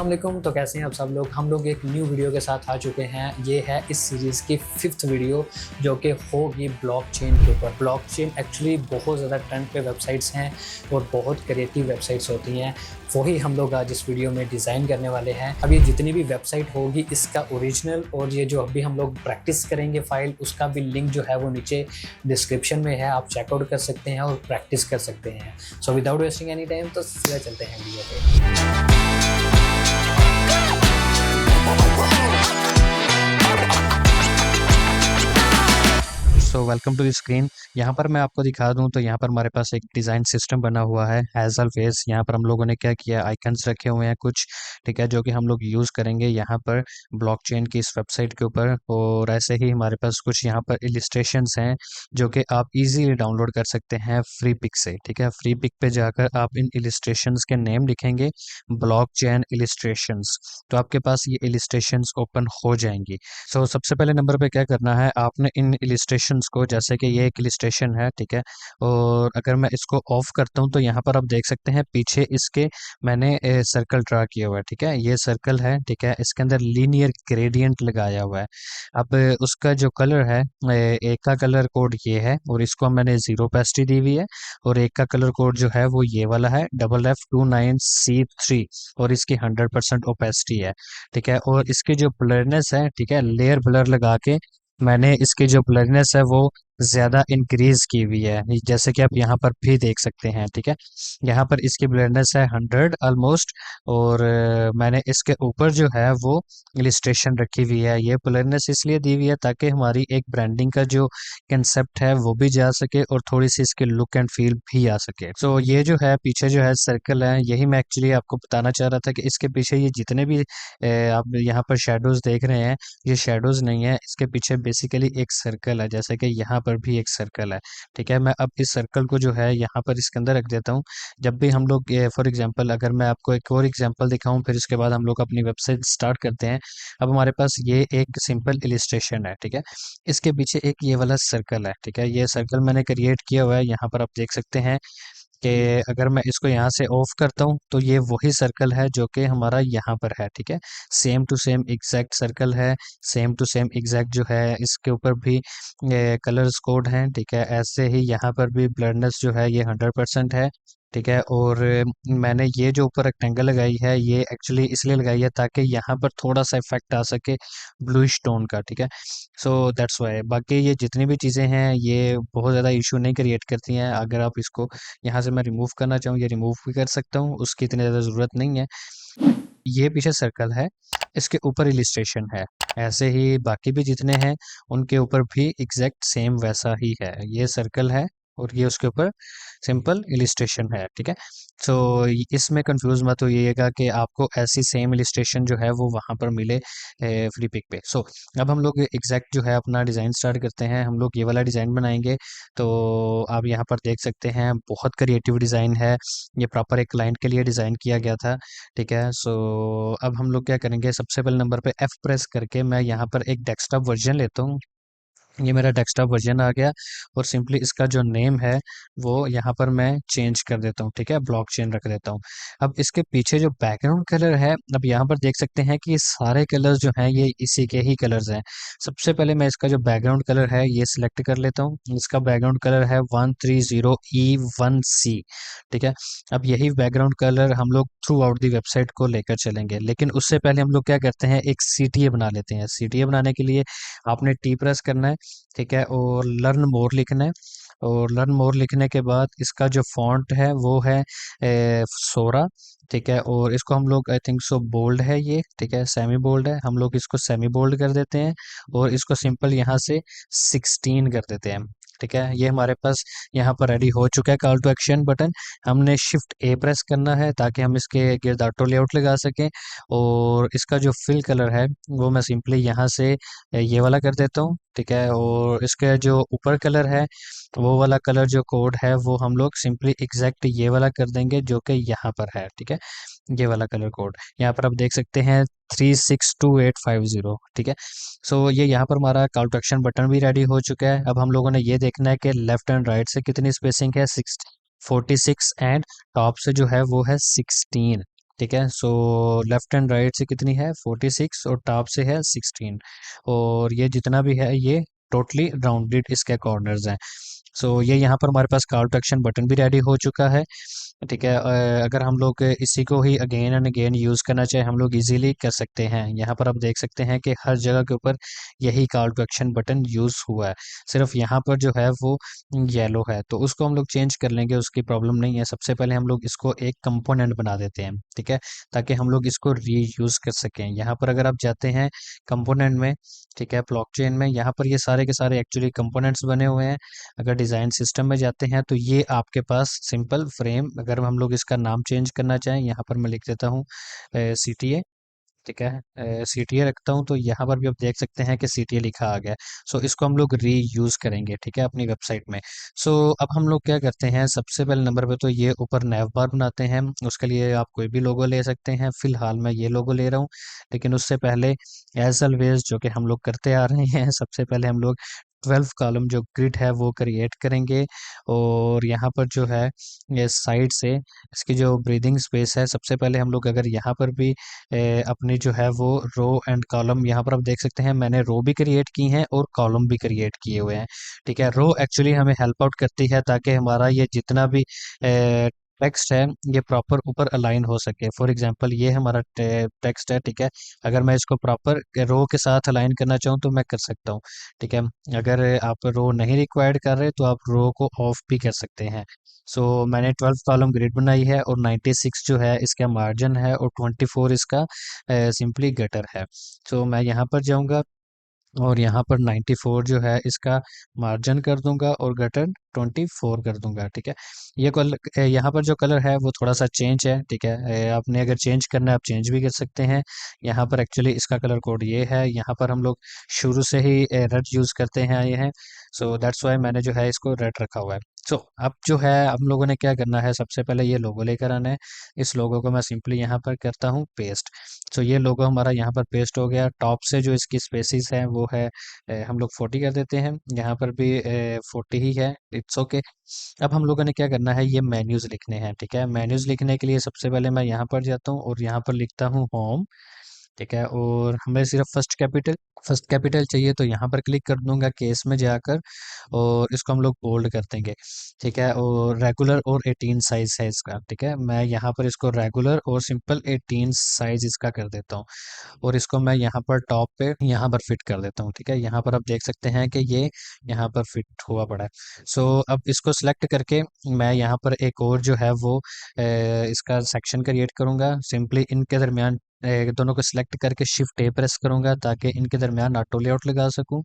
वालेकुम। तो कैसे हैं आप सब लोग। हम लोग एक न्यू वीडियो के साथ आ चुके हैं। ये है इस सीरीज़ की 5th वीडियो जो कि होगी ब्लॉकचेन के ऊपर। ब्लॉकचेन एक्चुअली बहुत ज़्यादा ट्रेंड पे वेबसाइट्स हैं और बहुत क्रिएटिव वेबसाइट्स होती हैं। वही हम लोग आज इस वीडियो में डिज़ाइन करने वाले हैं। अब ये जितनी भी वेबसाइट होगी इसका ओरिजिनल और ये जो अभी हम लोग प्रैक्टिस करेंगे फाइल, उसका भी लिंक जो है वो नीचे डिस्क्रिप्शन में है। आप चेकआउट कर सकते हैं और प्रैक्टिस कर सकते हैं। So without wasting any time तो सीधा चलते हैं वीडियो पे। So welcome to the screen. यहाँ पर मैं आपको दिखा दूँ तो यहाँ पर हमारे पास एक डिज़ाइन सिस्टम बना हुआ है एज ऑलवेज। यहाँ पर हम लोगों ने क्या किया, आइकन्स रखे हुए हैं कुछ, ठीक है, जो कि हम लोग यूज़ करेंगे यहाँ पर ब्लॉकचेन की इस वेबसाइट के ऊपर। और ऐसे ही हमारे पास कुछ यहाँ पर इलिस्ट्रेशंस हैं जो कि आप इजीली डाउनलोड कर सकते हैं फ्री पिक से, ठीक है। फ्री पिक पे जाकर आप इन इलिस्ट्रेशंस के नेम लिखेंगे ब्लॉकचेन इलिस्ट्रेशंस, तो आपके पास ये इलिस्ट्रेशंस ओपन हो जाएंगी। सो सबसे पहले नंबर पे क्या करना है, आपने इन इलिस्ट्रेशंस को, जैसे कि ये एक इलिस्ट्रेशन है, ठीक है, और अगर मैं इसको ऑफ करता हूँ तो यहाँ पर आप देख सकते हैं पीछे इसके मैंने सर्कल ड्रा किया हुआ है, ठीक है। ये सर्कल है, ठीक है, इसके अंदर लीनियर ग्रेडियंट लगाया हुआ है। अब उसका जो कलर है, एक का कलर कोड ये है और इसको मैंने 0 ओपेसिटी दी हुई है, और एक का कलर कोड जो है वो ये वाला है FF29C3 और इसकी 100% ओपेसिटी है, ठीक है। और इसकी जो ब्लरनेस है, ठीक है, लेयर ब्लर लगा के मैंने इसकी जो ब्लरनेस है वो ज़्यादा इंक्रीज की हुई है, जैसे कि आप यहाँ पर भी देख सकते हैं, ठीक है। यहाँ पर इसकी ब्लरनेस है 100 ऑलमोस्ट, और मैंने इसके ऊपर जो है वो इलिस्ट्रेशन रखी हुई है। ये ब्लरनेस इसलिए दी हुई है ताकि हमारी एक ब्रांडिंग का जो कंसेप्ट है वो भी जा सके और थोड़ी सी इसकी लुक एंड फील भी आ सके। सो ये जो है पीछे जो है सर्कल है, यही मैं एक्चुअली आपको बताना चाह रहा था कि इसके पीछे ये जितने भी आप यहाँ पर शेडोज देख रहे हैं, ये शेडोज नहीं है, इसके पीछे बेसिकली एक सर्कल है, जैसे कि यहाँ पर भी एक सर्कल है, ठीक है। मैं अब इस सर्कल को जो है यहाँ पर इसके अंदर रख देता हूँ। जब भी हम लोग फॉर एग्जांपल, अगर मैं आपको एक और एग्जांपल दिखाऊं, फिर उसके बाद हम लोग अपनी वेबसाइट स्टार्ट करते हैं। अब हमारे पास ये एक सिंपल इलिस्ट्रेशन है, ठीक है, इसके पीछे एक ये वाला सर्कल है, ठीक है। ये सर्कल मैंने क्रिएट किया हुआ है, यहाँ पर आप देख सकते हैं कि अगर मैं इसको यहाँ से ऑफ करता हूँ तो ये वही सर्कल है जो कि हमारा यहाँ पर है, ठीक है। Same to same exact circle है, सेम टू सेम एग्जैक्ट जो है इसके ऊपर भी कलर्स कोड हैं, ठीक है। ऐसे ही यहाँ पर भी ब्लरनेस जो है ये 100% है, ठीक है। और मैंने ये जो ऊपर रेक्टेंगल लगाई है ये एक्चुअली इसलिए लगाई है ताकि यहाँ पर थोड़ा सा इफेक्ट आ सके ब्लूइश टोन का, ठीक है। So that's why. बाकी ये जितनी भी चीज़ें हैं ये बहुत ज़्यादा इशू नहीं क्रिएट करती हैं। अगर आप इसको यहाँ से मैं रिमूव करना चाहूँ, ये रिमूव भी कर सकता हूँ, उसकी इतनी ज़्यादा ज़रूरत नहीं है। ये पीछे सर्कल है, इसके ऊपर इलिस्ट्रेशन है, ऐसे ही बाकी भी जितने हैं उनके ऊपर भी एग्जैक्ट सेम वैसा ही है। ये सर्कल है और ये उसके ऊपर सिंपल इलिस्ट्रेशन है, ठीक है। सो इसमें कंफ्यूज मत होइएगा कि आपको ऐसी सेम इलिस्ट्रेशन जो है वो वहाँ पर मिले फ्री पिक पे। सो अब हम लोग एग्जैक्ट जो है अपना डिज़ाइन स्टार्ट करते हैं। हम लोग ये वाला डिज़ाइन बनाएंगे, तो आप यहाँ पर देख सकते हैं बहुत क्रिएटिव डिज़ाइन है। ये प्रॉपर एक क्लाइंट के लिए डिज़ाइन किया गया था, ठीक है। सो अब हम लोग क्या करेंगे, सबसे पहले नंबर पे F प्रेस करके मैं यहाँ पर एक डेस्कटॉप वर्जन लेता हूँ। ये मेरा डेस्कटॉप वर्जन आ गया, और सिंपली इसका जो नेम है वो यहाँ पर मैं चेंज कर देता हूँ, ठीक है, ब्लॉकचेन रख देता हूँ। अब इसके पीछे जो बैकग्राउंड कलर है, अब यहाँ पर देख सकते हैं कि ये सारे कलर्स जो हैं ये इसी के ही कलर्स हैं। सबसे पहले मैं इसका जो बैकग्राउंड कलर है ये सिलेक्ट कर लेता हूँ। इसका बैकग्राउंड कलर है 130E1C, ठीक है। अब यही बैकग्राउंड कलर हम लोग थ्रू आउट दी वेबसाइट को लेकर चलेंगे, लेकिन उससे पहले हम लोग क्या करते हैं, एक CTA बना लेते हैं। CTA बनाने के लिए आपने T प्रेस करना है, ठीक है, और लर्न मोर लिखना है। और लर्न मोर लिखने के बाद इसका जो फॉन्ट है वो है सोरा, ठीक है। और इसको हम लोग आई थिंक सो बोल्ड है ये, ठीक है, सेमी बोल्ड है, हम लोग इसको सेमी बोल्ड कर देते हैं। और इसको सिंपल यहाँ से 16 कर देते हैं, ठीक है। ये हमारे पास यहाँ पर रेडी हो चुका है कॉल टू एक्शन बटन। हमने शिफ्ट A प्रेस करना है ताकि हम इसके गिर्द ऑटो लेआउट लगा सकें। और इसका जो फिल कलर है वो मैं सिंपली यहाँ से ये वाला कर देता हूँ, ठीक है। और इसके जो ऊपर कलर है वो वाला कलर जो कोड है वो हम लोग सिंपली एग्जैक्ट ये वाला कर देंगे जो कि यहाँ पर है, ठीक है। ये वाला कलर कोड यहाँ पर आप देख सकते हैं 362850, ठीक है। सो ये यहाँ पर हमारा कॉल टू एक्शन बटन भी रेडी हो चुका है। अब हम लोगों ने ये देखना है कि लेफ्ट एंड राइट से कितनी स्पेसिंग है, 46 एंड टॉप से जो है वो है 16, ठीक है। सो लेफ्ट एंड राइट से कितनी है 46 और टॉप से है 16, और ये जितना भी है ये टोटली राउंडेड इसके कॉर्नर्स हैं। सो ये यहाँ पर हमारे पास कॉल टू एक्शन बटन भी रेडी हो चुका है। ठीक है। अगर हम लोग इसी को ही अगेन एंड अगेन यूज़ करना चाहें हम लोग इजीली कर सकते हैं। यहाँ पर आप देख सकते हैं कि हर जगह के ऊपर यही call to action button use हुआ है, सिर्फ यहाँ पर जो है वो येलो है, तो उसको हम लोग चेंज कर लेंगे, उसकी प्रॉब्लम नहीं है। सबसे पहले हम लोग इसको एक कंपोनेंट बना देते हैं, ठीक है, ताकि हम लोग इसको रीयूज़ कर सकें। यहाँ पर अगर आप जाते हैं कंपोनेंट में, ठीक है, ब्लॉकचेन में, यहाँ पर ये सारे के सारे एक्चुअली कंपोनेंट्स बने हुए हैं। अगर डिज़ाइन सिस्टम में जाते हैं तो ये आपके पास सिंपल फ्रेम, अगर हम लोग इसका नाम चेंज करना चाहें, यहाँ पर मैं लिख देता हूँ CTA, ठीक है, CTA रखता हूँ, तो यहाँ पर भी आप देख सकते हैं कि CTA लिखा आ गया है। सो इसको हम लोग री यूज़ करेंगे, ठीक है, अपनी वेबसाइट में। सो अब हम लोग क्या करते हैं, सबसे पहले नंबर पे तो ये ऊपर नैव बार बनाते हैं। उसके लिए आप कोई भी लोगो ले सकते हैं, फिलहाल मैं ये लोगो ले रहा हूँ। लेकिन उससे पहले एज ऑलवेज जो कि हम लोग करते आ रहे हैं, सबसे पहले हम लोग 12 कॉलम जो ग्रिड है वो क्रिएट करेंगे। और यहाँ पर जो है ये साइड से इसकी जो ब्रीदिंग स्पेस है, सबसे पहले हम लोग अगर यहाँ पर भी अपनी जो है वो रो एंड कॉलम, यहाँ पर आप देख सकते हैं मैंने रो भी क्रिएट की हैं और कॉलम भी क्रिएट किए हुए हैं। ठीक है, रो एक्चुअली हमें हेल्प आउट करती है ताकि हमारा ये जितना भी टेक्स्ट है ये प्रॉपर ऊपर अलाइन हो सके। फॉर एग्जांपल ये हमारा टेक्स्ट है, ठीक है, अगर मैं इसको प्रॉपर रो के साथ अलाइन करना चाहूँ तो मैं कर सकता हूँ। ठीक है, अगर आप रो नहीं रिक्वायर्ड कर रहे तो आप रो को ऑफ भी कर सकते हैं। सो मैंने 12 कॉलम ग्रिड बनाई है और 96 जो है इसका मार्जिन है और 24 इसका सिंपली गटर है। सो मैं यहाँ पर जाऊँगा और यहाँ पर 94 जो है इसका मार्जिन कर दूंगा और गटर 24 कर दूंगा। ठीक है, ये कलर यहाँ पर जो कलर है वो थोड़ा सा चेंज है। ठीक है, आपने अगर चेंज करना है आप चेंज भी कर सकते हैं। यहाँ पर एक्चुअली इसका कलर कोड ये है, यहाँ पर हम लोग शुरू से ही रेड यूज़ करते हैं ये है, सो दैट्स वाई मैंने जो है इसको रेड रखा हुआ है। सो अब जो है हम लोगों ने क्या करना है, सबसे पहले ये लोगो लेकर आना है। इस लोगो को मैं सिंपली यहाँ पर करता हूँ पेस्ट। सो ये लोगो हमारा यहाँ पर पेस्ट हो गया। टॉप से जो इसकी स्पेसिस है वो है हम लोग 40 कर देते हैं, यहाँ पर भी 40 ही है, इट्स ओके। अब हम लोगों ने क्या करना है, ये मेन्यूज लिखने हैं। ठीक है, मेन्यूज लिखने के लिए सबसे पहले मैं यहाँ पर जाता हूँ और यहाँ पर लिखता हूँ होम। ठीक है, और हमें सिर्फ फर्स्ट कैपिटल चाहिए, तो यहाँ पर क्लिक कर दूंगा केस में जाकर और इसको हम लोग बोल्ड कर देंगे। ठीक है, और रेगुलर और 18 साइज है इसका। ठीक है, मैं यहाँ पर इसको रेगुलर और सिंपल 18 साइज इसका कर देता हूँ और इसको मैं यहाँ पर टॉप पे यहाँ पर फिट कर देता हूँ। ठीक है, यहाँ पर आप देख सकते हैं कि ये यहाँ पर फिट हुआ पड़ा है। सो अब इसको सिलेक्ट करके मैं यहाँ पर एक और जो है वो इसका सेक्शन क्रिएट करूँगा। सिंपली इनके दरमियान दोनों को सिलेक्ट करके शिफ्ट ए प्रेस करूँगा ताकि इनके दरमियान ऑटो लेआउट लगा सकूँ।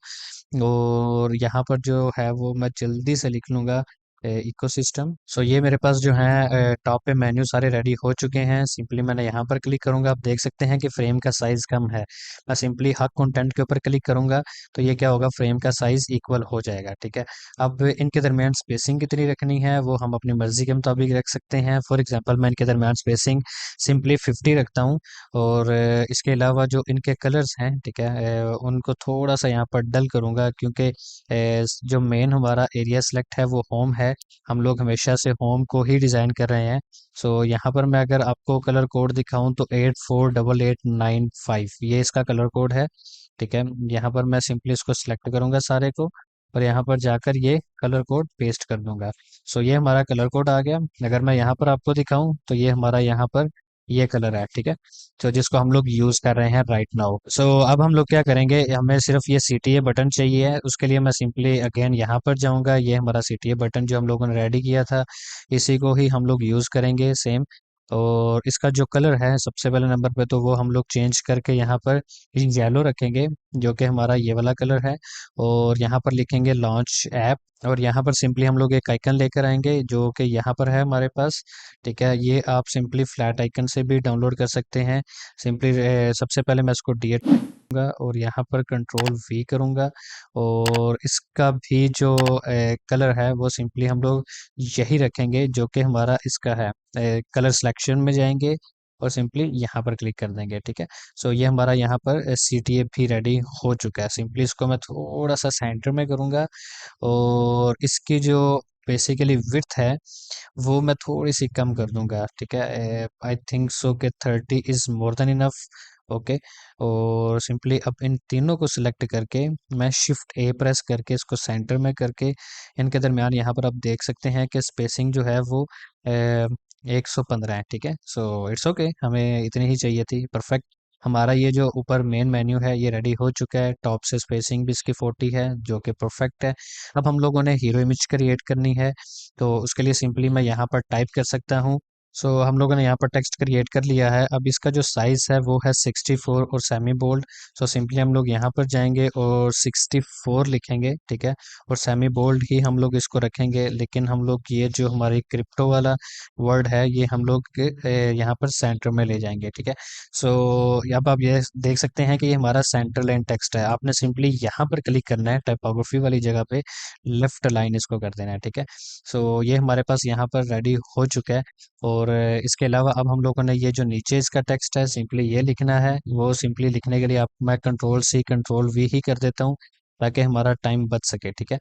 और यहाँ पर जो है वो मैं जल्दी से लिख लूँगा इकोसिस्टम। सो ये मेरे पास जो है टॉप पे मेन्यू सारे रेडी हो चुके हैं। सिंपली मैंने यहाँ पर क्लिक करूँगा, आप देख सकते हैं कि फ्रेम का साइज़ कम है। मैं सिंपली हक कंटेंट के ऊपर क्लिक करूँगा तो ये क्या होगा, फ्रेम का साइज़ इक्वल हो जाएगा। ठीक है, अब इनके दरमियान स्पेसिंग कितनी रखनी है वो हम अपनी मर्ज़ी के मुताबिक रख सकते हैं। फॉर एग्जांपल मैं इनके दरमियान स्पेसिंग सिंपली 50 रखता हूँ। और इसके अलावा जो इनके कलर्स हैं, ठीक है, उनको थोड़ा सा यहाँ पर डल करूँगा क्योंकि जो मेन हमारा एरिया सेलेक्ट है वो होम है। हम लोग हमेशा से होम को ही डिज़ाइन कर रहे हैं। सो यहाँ पर मैं अगर आपको कलर कोड दिखाऊं तो 848895 ये इसका कलर कोड है। ठीक है, यहाँ पर मैं सिंपली इसको सिलेक्ट करूँगा सारे को और यहाँ पर जाकर ये कलर कोड पेस्ट कर दूंगा। सो ये हमारा कलर कोड आ गया। अगर मैं यहाँ पर आपको दिखाऊं तो ये हमारा यहाँ पर ये कलर है। ठीक है, तो जिसको हम लोग यूज कर रहे हैं राइट नाउ। सो अब हम लोग क्या करेंगे, हमें सिर्फ ये CTA बटन चाहिए। उसके लिए मैं सिंपली अगेन यहाँ पर जाऊँगा, ये हमारा CTA बटन जो हम लोगों ने रेडी किया था इसी को ही हम लोग यूज करेंगे सेम। और इसका जो कलर है सबसे पहले नंबर पे तो वो हम लोग चेंज करके यहाँ पर येलो रखेंगे, जो कि हमारा ये वाला कलर है। और यहाँ पर लिखेंगे लॉन्च ऐप और यहाँ पर सिंपली हम लोग एक आइकन लेकर आएंगे जो कि यहाँ पर है हमारे पास। ठीक है, ये आप सिंपली फ्लैट आइकन से भी डाउनलोड कर सकते हैं। सिंपली सबसे पहले मैं इसको डिलीट करूंगा और यहाँ पर कंट्रोल V करूंगा और इसका भी जो कलर है वो सिंपली हम लोग यही रखेंगे जो कि हमारा इसका है। कलर सिलेक्शन में जाएंगे और सिंपली यहाँ पर क्लिक कर देंगे। ठीक है, सो ये हमारा यहाँ पर CTA भी रेडी हो चुका है। सिंपली इसको मैं थोड़ा सा सेंटर में करूँगा और इसकी जो बेसिकली विड्थ है वो मैं थोड़ी सी कम कर दूंगा, ठीक है। आई थिंक सो कि 30 is more than enough. Okay. और सिंपली अब इन तीनों को सिलेक्ट करके मैं शिफ्ट ए प्रेस करके इसको सेंटर में करके इनके दरमियान यहाँ पर आप देख सकते हैं कि स्पेसिंग जो है वो 115 है, ठीक है। सो इट्स ओके, हमें इतनी ही चाहिए थी, परफेक्ट। हमारा ये जो ऊपर मेन मेन्यू है ये रेडी हो चुका है, टॉप से स्पेसिंग भी इसकी 40 है जो कि परफेक्ट है। अब हम लोगों ने हीरो इमेज क्रिएट करनी है, तो उसके लिए सिंपली मैं यहाँ पर टाइप कर सकता हूँ। सो हम लोगों ने यहाँ पर टेक्स्ट क्रिएट कर लिया है। अब इसका जो साइज़ है वो है 64 और सेमी बोल्ड। सो सिंपली हम लोग यहाँ पर जाएंगे और 64 लिखेंगे, ठीक है। और सेमी बोल्ड ही हम लोग इसको रखेंगे, लेकिन हम लोग ये जो हमारी क्रिप्टो वाला वर्ड है ये हम लोग यहाँ पर सेंटर में ले जाएंगे, ठीक है। सो अब आप ये देख सकते हैं कि ये हमारा सेंटर लाइन टेक्स्ट है। आपने सिंपली यहाँ पर क्लिक करना है टाइपोग्राफी वाली जगह पे, लेफ्ट लाइन इसको कर देना है, ठीक है। सो ये हमारे पास यहाँ पर रेडी हो चुका है। और इसके अलावा अब हम लोगों ने ये जो नीचे इसका टेक्स्ट है सिंपली ये लिखना है। वो सिंपली लिखने के लिए आप मैं कंट्रोल सी कंट्रोल वी ही कर देता हूँ ताकि हमारा टाइम बच सके, ठीक है।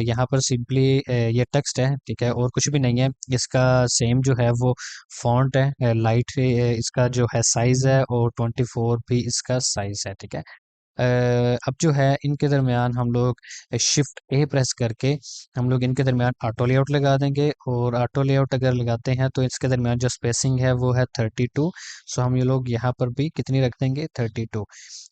यहाँ पर सिंपली ये टेक्स्ट है, ठीक है, और कुछ भी नहीं है। इसका सेम जो है वो फॉन्ट है, लाइट इसका जो है साइज है, और 24 भी इसका साइज है, ठीक है। अब जो है इनके दरमियान हम लोग शिफ्ट ए प्रेस करके हम लोग इनके दरमियान ऑटो लेआउट लगा देंगे। और ऑटो लेआउट अगर लगाते हैं तो इसके दरमियान जो स्पेसिंग है वो है 32। सो हम ये लोग यहाँ पर भी कितनी रख देंगे, 32।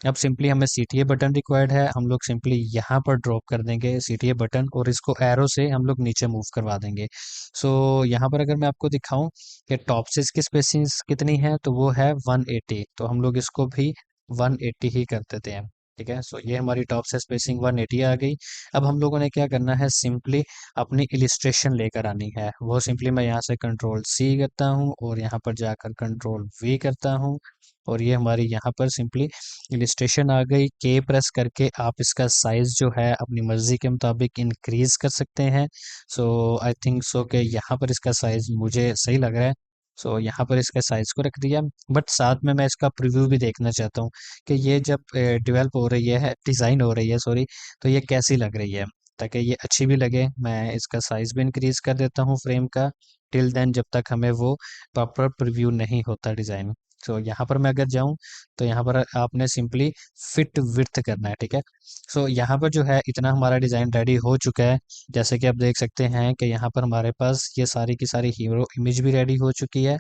अब सिंपली हमें CTA बटन रिक्वायर्ड है, हम लोग सिंपली यहाँ पर ड्रॉप कर देंगे CTA बटन, और इसको एरो से हम लोग नीचे मूव करवा देंगे। सो यहाँ पर अगर मैं आपको दिखाऊं कि टॉप से इसकी स्पेसिंग कितनी है तो वो है 180, तो हम लोग इसको भी 180 ही कर देते हैं, ठीक है। सो ये हमारी टॉप से स्पेसिंग 180 आ गई। अब हम लोगों ने क्या करना है, सिंपली अपनी इलिस्ट्रेशन लेकर आनी है। वो सिंपली मैं यहाँ से कंट्रोल C करता हूँ और यहाँ पर जाकर कंट्रोल V करता हूँ, और ये हमारी यहाँ पर सिंपली इलिस्ट्रेशन आ गई। K प्रेस करके आप इसका साइज जो है अपनी मर्जी के मुताबिक इंक्रीज कर सकते हैं। सो आई थिंक सो कि यहाँ पर इसका साइज मुझे सही लग रहा है। सो यहाँ पर इसका साइज को रख दिया, बट साथ में मैं इसका प्रीव्यू भी देखना चाहता हूँ कि ये जब डेवलप हो रही है, डिज़ाइन हो रही है सॉरी, तो ये कैसी लग रही है, ताकि ये अच्छी भी लगे। मैं इसका साइज भी इंक्रीज कर देता हूँ फ्रेम का, टिल देन जब तक हमें वो प्रॉपर प्रीव्यू नहीं होता डिज़ाइन। सो यहाँ पर मैं अगर जाऊँ तो यहाँ पर आपने सिंपली फिट विड्थ करना है, ठीक है। सो यहाँ पर जो है इतना हमारा डिज़ाइन रेडी हो चुका है। जैसे कि आप देख सकते हैं कि यहाँ पर हमारे पास ये सारी की सारी हीरो इमेज भी रेडी हो चुकी है।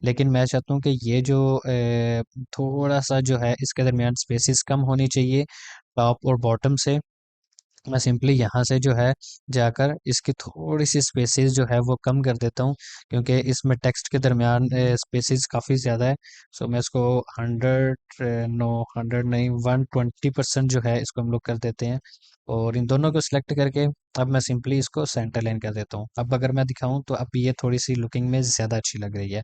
लेकिन मैं चाहता हूँ कि ये जो थोड़ा सा जो है इसके दरमियान स्पेसिस कम होनी चाहिए टॉप और बॉटम से। मैं सिंपली यहाँ से जो है जाकर इसकी थोड़ी सी स्पेसिस जो है वो कम कर देता हूँ, क्योंकि इसमें टेक्स्ट के दरमियान स्पेसिस काफ़ी ज़्यादा है। सो मैं इसको 100 नो 100 नहीं 120% जो है इसको हम लोग कर देते हैं। और इन दोनों को सिलेक्ट करके अब मैं सिंपली इसको सेंटर लाइन कर देता हूँ। अब अगर मैं दिखाऊँ तो अब ये थोड़ी सी लुकिंग में ज़्यादा अच्छी लग रही है।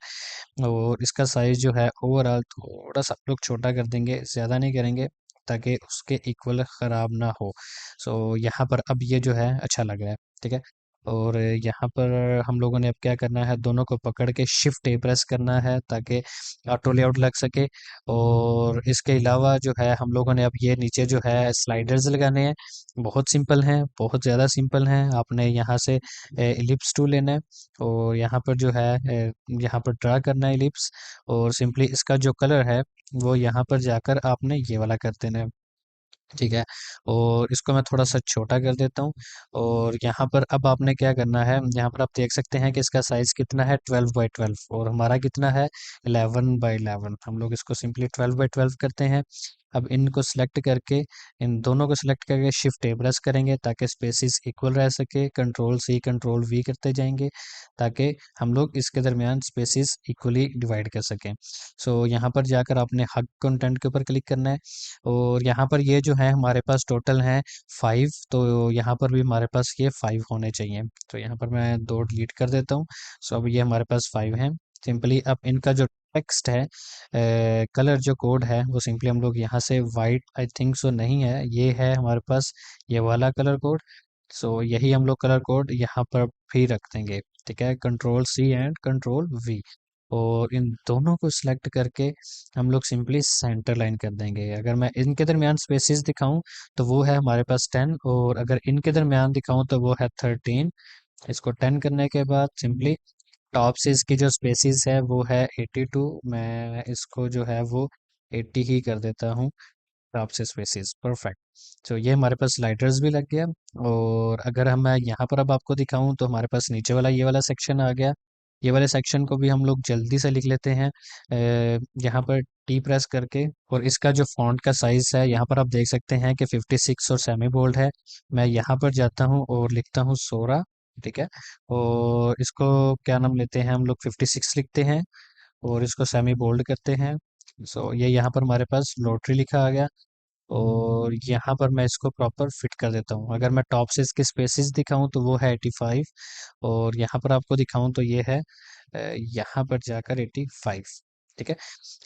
और इसका साइज जो है ओवरऑल थोड़ा सा हम लोग छोटा कर देंगे, ज़्यादा नहीं करेंगे, ताकि उसके इक्वल ख़राब ना हो। सो यहाँ पर अब ये जो है अच्छा लग रहा है, ठीक है। और यहाँ पर हम लोगों ने अब क्या करना है, दोनों को पकड़ के शिफ्ट ए प्रेस करना है ताकि ऑटो लेआउट लग सके। और इसके अलावा जो है हम लोगों ने अब ये नीचे जो है स्लाइडर्स लगाने हैं। बहुत सिंपल हैं, बहुत ज़्यादा सिंपल हैं। आपने यहाँ से इलिप्स टूल लेना है, और यहाँ पर जो है यहाँ पर ड्रा करना है इलिप्स, और सिंपली इसका जो कलर है वो यहाँ पर जाकर आपने ये वाला कर देना है, ठीक है। और इसको मैं थोड़ा सा छोटा कर देता हूँ। और यहाँ पर अब आपने क्या करना है, यहाँ पर आप देख सकते हैं कि इसका साइज़ कितना है, 12 बाई 12, और हमारा कितना है, 11 बाई 11। हम लोग इसको सिंपली 12 बाई 12 करते हैं। अब इनको सिलेक्ट करके इन दोनों को सिलेक्ट करके शिफ्ट ए प्रेस करेंगे ताकि स्पेसिस इक्वल रह सके। कंट्रोल C कंट्रोल V करते जाएंगे ताकि हम लोग इसके दरमियान स्पेसिस इक्वली डिवाइड कर सकें। सो यहाँ पर जाकर आपने हग कंटेंट के ऊपर क्लिक करना है, और यहाँ पर ये जो है हमारे पास टोटल है 5, तो यहाँ पर भी हमारे पास ये 5 होने चाहिए। तो यहाँ पर मैं 2 डिलीट कर देता हूँ। सो अब ये हमारे पास 5 हैं। सिंपली अब इनका जो टेक्स्ट है, कलर जो कोड है वो सिंपली हम लोग यहाँ से वाइट आई थिंक सो नहीं है, ये है हमारे पास ये वाला कलर कोड। सो यही हम लोग कलर कोड यहाँ पर भी रख देंगे, ठीक है। Control C and control V, और इन दोनों को सिलेक्ट करके हम लोग सिंपली सेंटर लाइन कर देंगे। अगर मैं इनके दरमियान स्पेसिस दिखाऊं तो वो है हमारे पास 10, और अगर इनके दरमियान दिखाऊं तो वो है 13। इसको 10 करने के बाद सिंपली टॉप से इसकी जो स्पेसिस है वो है 82, मैं इसको जो है वो 80 ही कर देता हूँ। टॉप से स्पेसिस परफेक्ट। तो ये हमारे पास स्लाइडर्स भी लग गया। और अगर हम मैं यहाँ पर अब आपको दिखाऊं तो हमारे पास नीचे वाला ये वाला सेक्शन आ गया। ये वाले सेक्शन को भी हम लोग जल्दी से लिख लेते हैं। यहाँ पर टी प्रेस करके, और इसका जो फॉन्ट का साइज है यहाँ पर आप देख सकते हैं कि 56 और सेमी बोल्ड है। मैं यहाँ पर जाता हूँ और लिखता हूँ 16। ठीक है। और इसको क्या नाम लेते हैं हम लोग, 56 लिखते हैं और इसको सेमी बोल्ड करते हैं। सो ये यहाँ पर हमारे पास लॉटरी लिखा आ गया। और यहाँ पर मैं इसको प्रॉपर फिट कर देता हूँ। अगर मैं टॉप से इसके स्पेसिस दिखाऊं तो वो है 85, और यहाँ पर आपको दिखाऊं तो ये है यहाँ पर जाकर 85। ठीक है।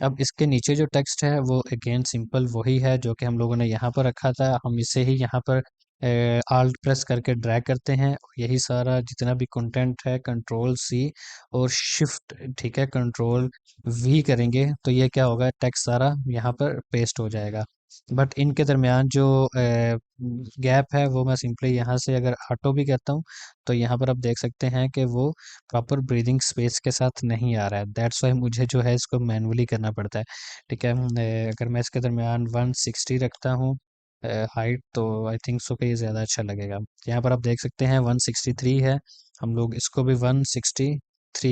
अब इसके नीचे जो टेक्स्ट है वो अगेन सिंपल वही है जो कि हम लोगों ने यहाँ पर रखा था। हम इसे ही यहाँ पर आल्ट प्रेस करके ड्रैग करते हैं। यही सारा जितना भी कंटेंट है कंट्रोल सी और शिफ्ट, ठीक है, कंट्रोल वी करेंगे तो ये क्या होगा, टेक्स्ट सारा यहाँ पर पेस्ट हो जाएगा। बट इनके दरमियान जो गैप है वो मैं सिंपली यहाँ से अगर ऑटो भी करता हूँ तो यहाँ पर आप देख सकते हैं कि वो प्रॉपर ब्रीदिंग स्पेस के साथ नहीं आ रहा है। दैट्स वाई मुझे जो है इसको मैनुअली करना पड़ता है। ठीक है। अगर मैं इसके दरमियान 160 रखता हूँ हाइट, तो आई थिंक सो कि ये ज़्यादा अच्छा लगेगा। यहाँ पर आप देख सकते हैं 163 है, हम लोग इसको भी 163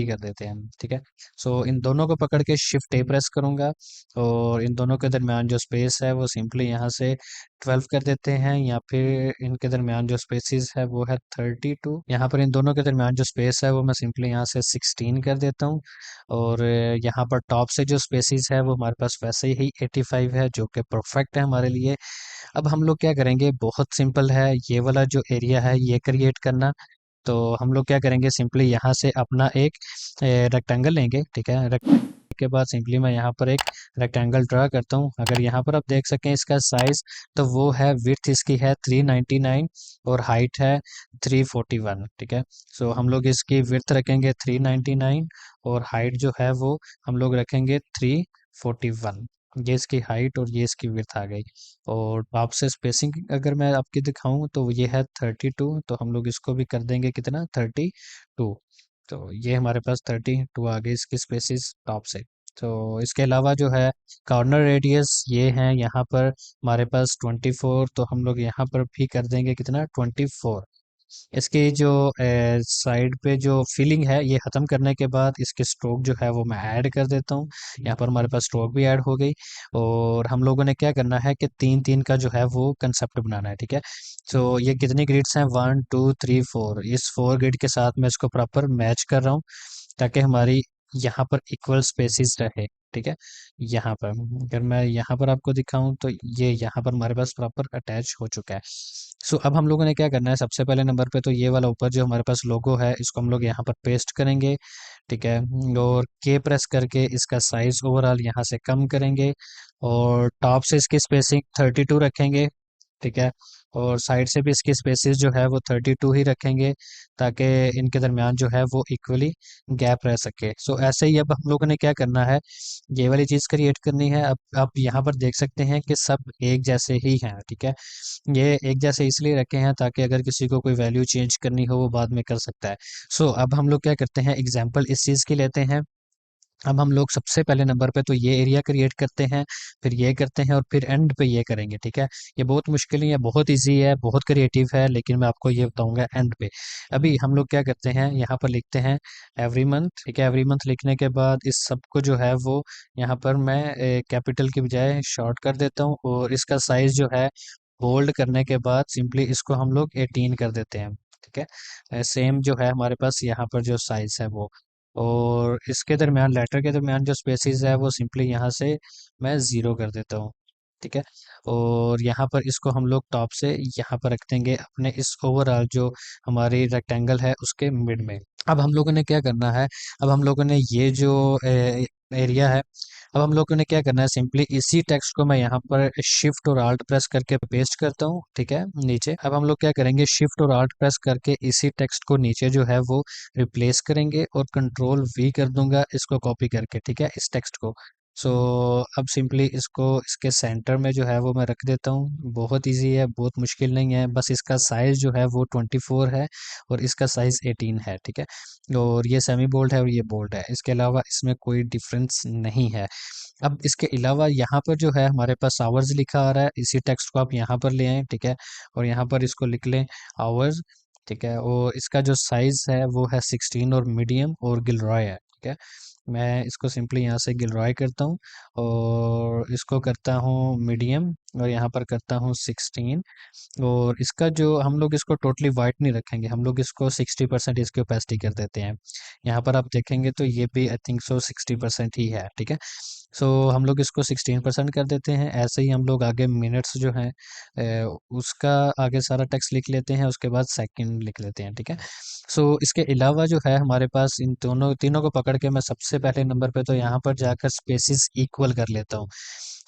कर देते हैं। ठीक है। सो इन दोनों को पकड़ के शिफ्ट ए प्रेस करूंगा, और इन दोनों के दरमियान जो स्पेस है वो सिंपली यहाँ से 12 कर देते हैं, या फिर इनके दरमियान जो स्पेसिस है वो है 32। यहाँ पर इन दोनों के दरमियान जो स्पेस है वो मैं सिंपली यहाँ से 16 कर देता हूँ। और यहाँ पर टॉप से जो स्पेसिस है वो हमारे पास वैसे ही 85 है, जो कि परफेक्ट है हमारे लिए। अब हम लोग क्या करेंगे, बहुत सिंपल है, ये वाला जो एरिया है ये क्रिएट करना। तो हम लोग क्या करेंगे, सिंपली यहाँ से अपना एक रेक्टेंगल लेंगे। ठीक है। के बाद सिंपली मैं यहाँ पर एक रेक्टेंगल ड्रा करता हूँ। अगर यहाँ पर आप देख सकें इसका साइज, तो वो है, विड्थ इसकी है 399 और हाइट है 341। ठीक है। सो हम लोग इसकी विड्थ रखेंगे 399 और हाइट जो है वो हम लोग रखेंगे 341। ये इसकी हाइट और ये इसकी विड्थ आ गई। और टॉप से स्पेसिंग अगर मैं आपकी दिखाऊं तो ये है 32, तो हम लोग इसको भी कर देंगे कितना, 32। तो ये हमारे पास 32 आ गई इसकी स्पेसिस टॉप से। तो इसके अलावा जो है कॉर्नर रेडियस ये है यहाँ पर हमारे पास 24, तो हम लोग यहाँ पर भी कर देंगे कितना, 24। इसकी जो साइड पे जो फिलिंग है ये ख़त्म करने के बाद इसके स्ट्रोक जो है वो मैं ऐड कर देता हूँ। यहाँ पर हमारे पास स्ट्रोक भी ऐड हो गई। और हम लोगों ने क्या करना है कि तीन तीन का जो है वो कंसेप्ट बनाना है। ठीक है। तो ये कितनी ग्रिड्स हैं, 1 2 3 4, इस 4 ग्रिड के साथ मैं इसको प्रॉपर मैच कर रहा हूँ ताकि हमारी यहाँ पर इक्वल स्पेसिस रहे। ठीक है। यहाँ पर अगर मैं यहाँ पर आपको दिखाऊं तो ये यहाँ पर हमारे पास प्रॉपर अटैच हो चुका है। सो अब हम लोगों ने क्या करना है, सबसे पहले नंबर पे तो ये वाला ऊपर जो हमारे पास लोगो है इसको हम लोग यहाँ पर पेस्ट करेंगे। ठीक है। और के प्रेस करके इसका साइज ओवरऑल यहाँ से कम करेंगे, और टॉप से इसकी स्पेसिंग 32 रखेंगे। ठीक है। और साइड से भी इसकी स्पेसिस जो है वो 32 ही रखेंगे, ताकि इनके दरमियान जो है वो इक्वली गैप रह सके। सो ऐसे ही अब हम लोगों ने क्या करना है, ये वाली चीज़ क्रिएट करनी है। अब आप यहाँ पर देख सकते हैं कि सब एक जैसे ही हैं। ठीक है। ये एक जैसे इसलिए रखे हैं ताकि अगर किसी को कोई वैल्यू चेंज करनी हो वो बाद में कर सकता है। सो अब हम लोग क्या करते हैं, एग्जाम्पल इस चीज़ की लेते हैं। अब हम लोग सबसे पहले नंबर पे तो ये एरिया क्रिएट करते हैं, फिर ये करते हैं और फिर एंड पे ये करेंगे। ठीक है। ये बहुत मुश्किल नहीं है, बहुत इजी है, बहुत क्रिएटिव है, लेकिन मैं आपको ये बताऊंगा एंड पे। अभी हम लोग क्या करते हैं, यहाँ पर लिखते हैं एवरी मंथ। ठीक है। एवरी मंथ लिखने के बाद इस सब को जो है वो यहाँ पर मैं कैपिटल की बजाय शॉर्ट कर देता हूँ, और इसका साइज जो है बोल्ड करने के बाद सिंपली इसको हम लोग 18 कर देते हैं। ठीक है। सेम जो है हमारे पास यहाँ पर जो साइज है वो, और इसके दरमियान लेटर के दरमियान जो स्पेसिस है वो सिंपली यहाँ से मैं ज़ीरो कर देता हूँ। ठीक है। और यहाँ पर इसको हम लोग टॉप से यहाँ पर रख देंगे अपने इस ओवरऑल जो हमारी रेक्टेंगल है उसके मिड में। अब हम लोगों ने क्या करना है, अब हम लोगों ने ये जो एरिया है, अब हम लोगों ने क्या करना है, सिंपली इसी टेक्स्ट को मैं यहाँ पर शिफ्ट और आल्ट प्रेस करके पेस्ट करता हूँ। ठीक है। नीचे अब हम लोग क्या करेंगे, शिफ्ट और आल्ट प्रेस करके इसी टेक्स्ट को नीचे जो है वो रिप्लेस करेंगे, और कंट्रोल वी कर दूंगा इसको कॉपी करके। ठीक है। इस टेक्स्ट को सो अब सिंपली इसको इसके सेंटर में जो है वो मैं रख देता हूँ। बहुत इजी है, बहुत मुश्किल नहीं है, बस इसका साइज़ जो है वो 24 है और इसका साइज़ 18 है, ठीक है। और ये सेमी बोल्ड है और ये बोल्ड है, इसके अलावा इसमें कोई डिफरेंस नहीं है। अब इसके अलावा यहाँ पर जो है हमारे पास आवर्स लिखा आ रहा है, इसी टेक्स्ट को आप यहाँ पर ले आएँ, ठीक है। और यहाँ पर इसको लिख लें आवर्स, ठीक है। और इसका जो साइज़ है वो है 16 और मीडियम और गिलरॉय है, ठीक है। मैं इसको सिंपली यहाँ से गिलरॉय करता हूँ और इसको करता हूँ मीडियम और यहाँ पर करता हूँ 16। और इसका जो हम लोग इसको टोटली वाइट नहीं रखेंगे, हम लोग इसको 60% इसकी ओपेसिटी कर देते हैं। यहाँ पर आप देखेंगे तो ये भी आई थिंक सो 60% ही है, ठीक है। सो हम लोग इसको 16% कर देते हैं। ऐसे ही हम लोग आगे मिनट्स जो हैं उसका आगे सारा टेक्स्ट लिख लेते हैं, उसके बाद सेकंड लिख लेते हैं, ठीक है। सो इसके अलावा जो है हमारे पास इन दोनों तीनों को पकड़ के मैं सबसे पहले नंबर पे तो यहाँ पर जाकर स्पेसिस इक्वल कर लेता हूँ।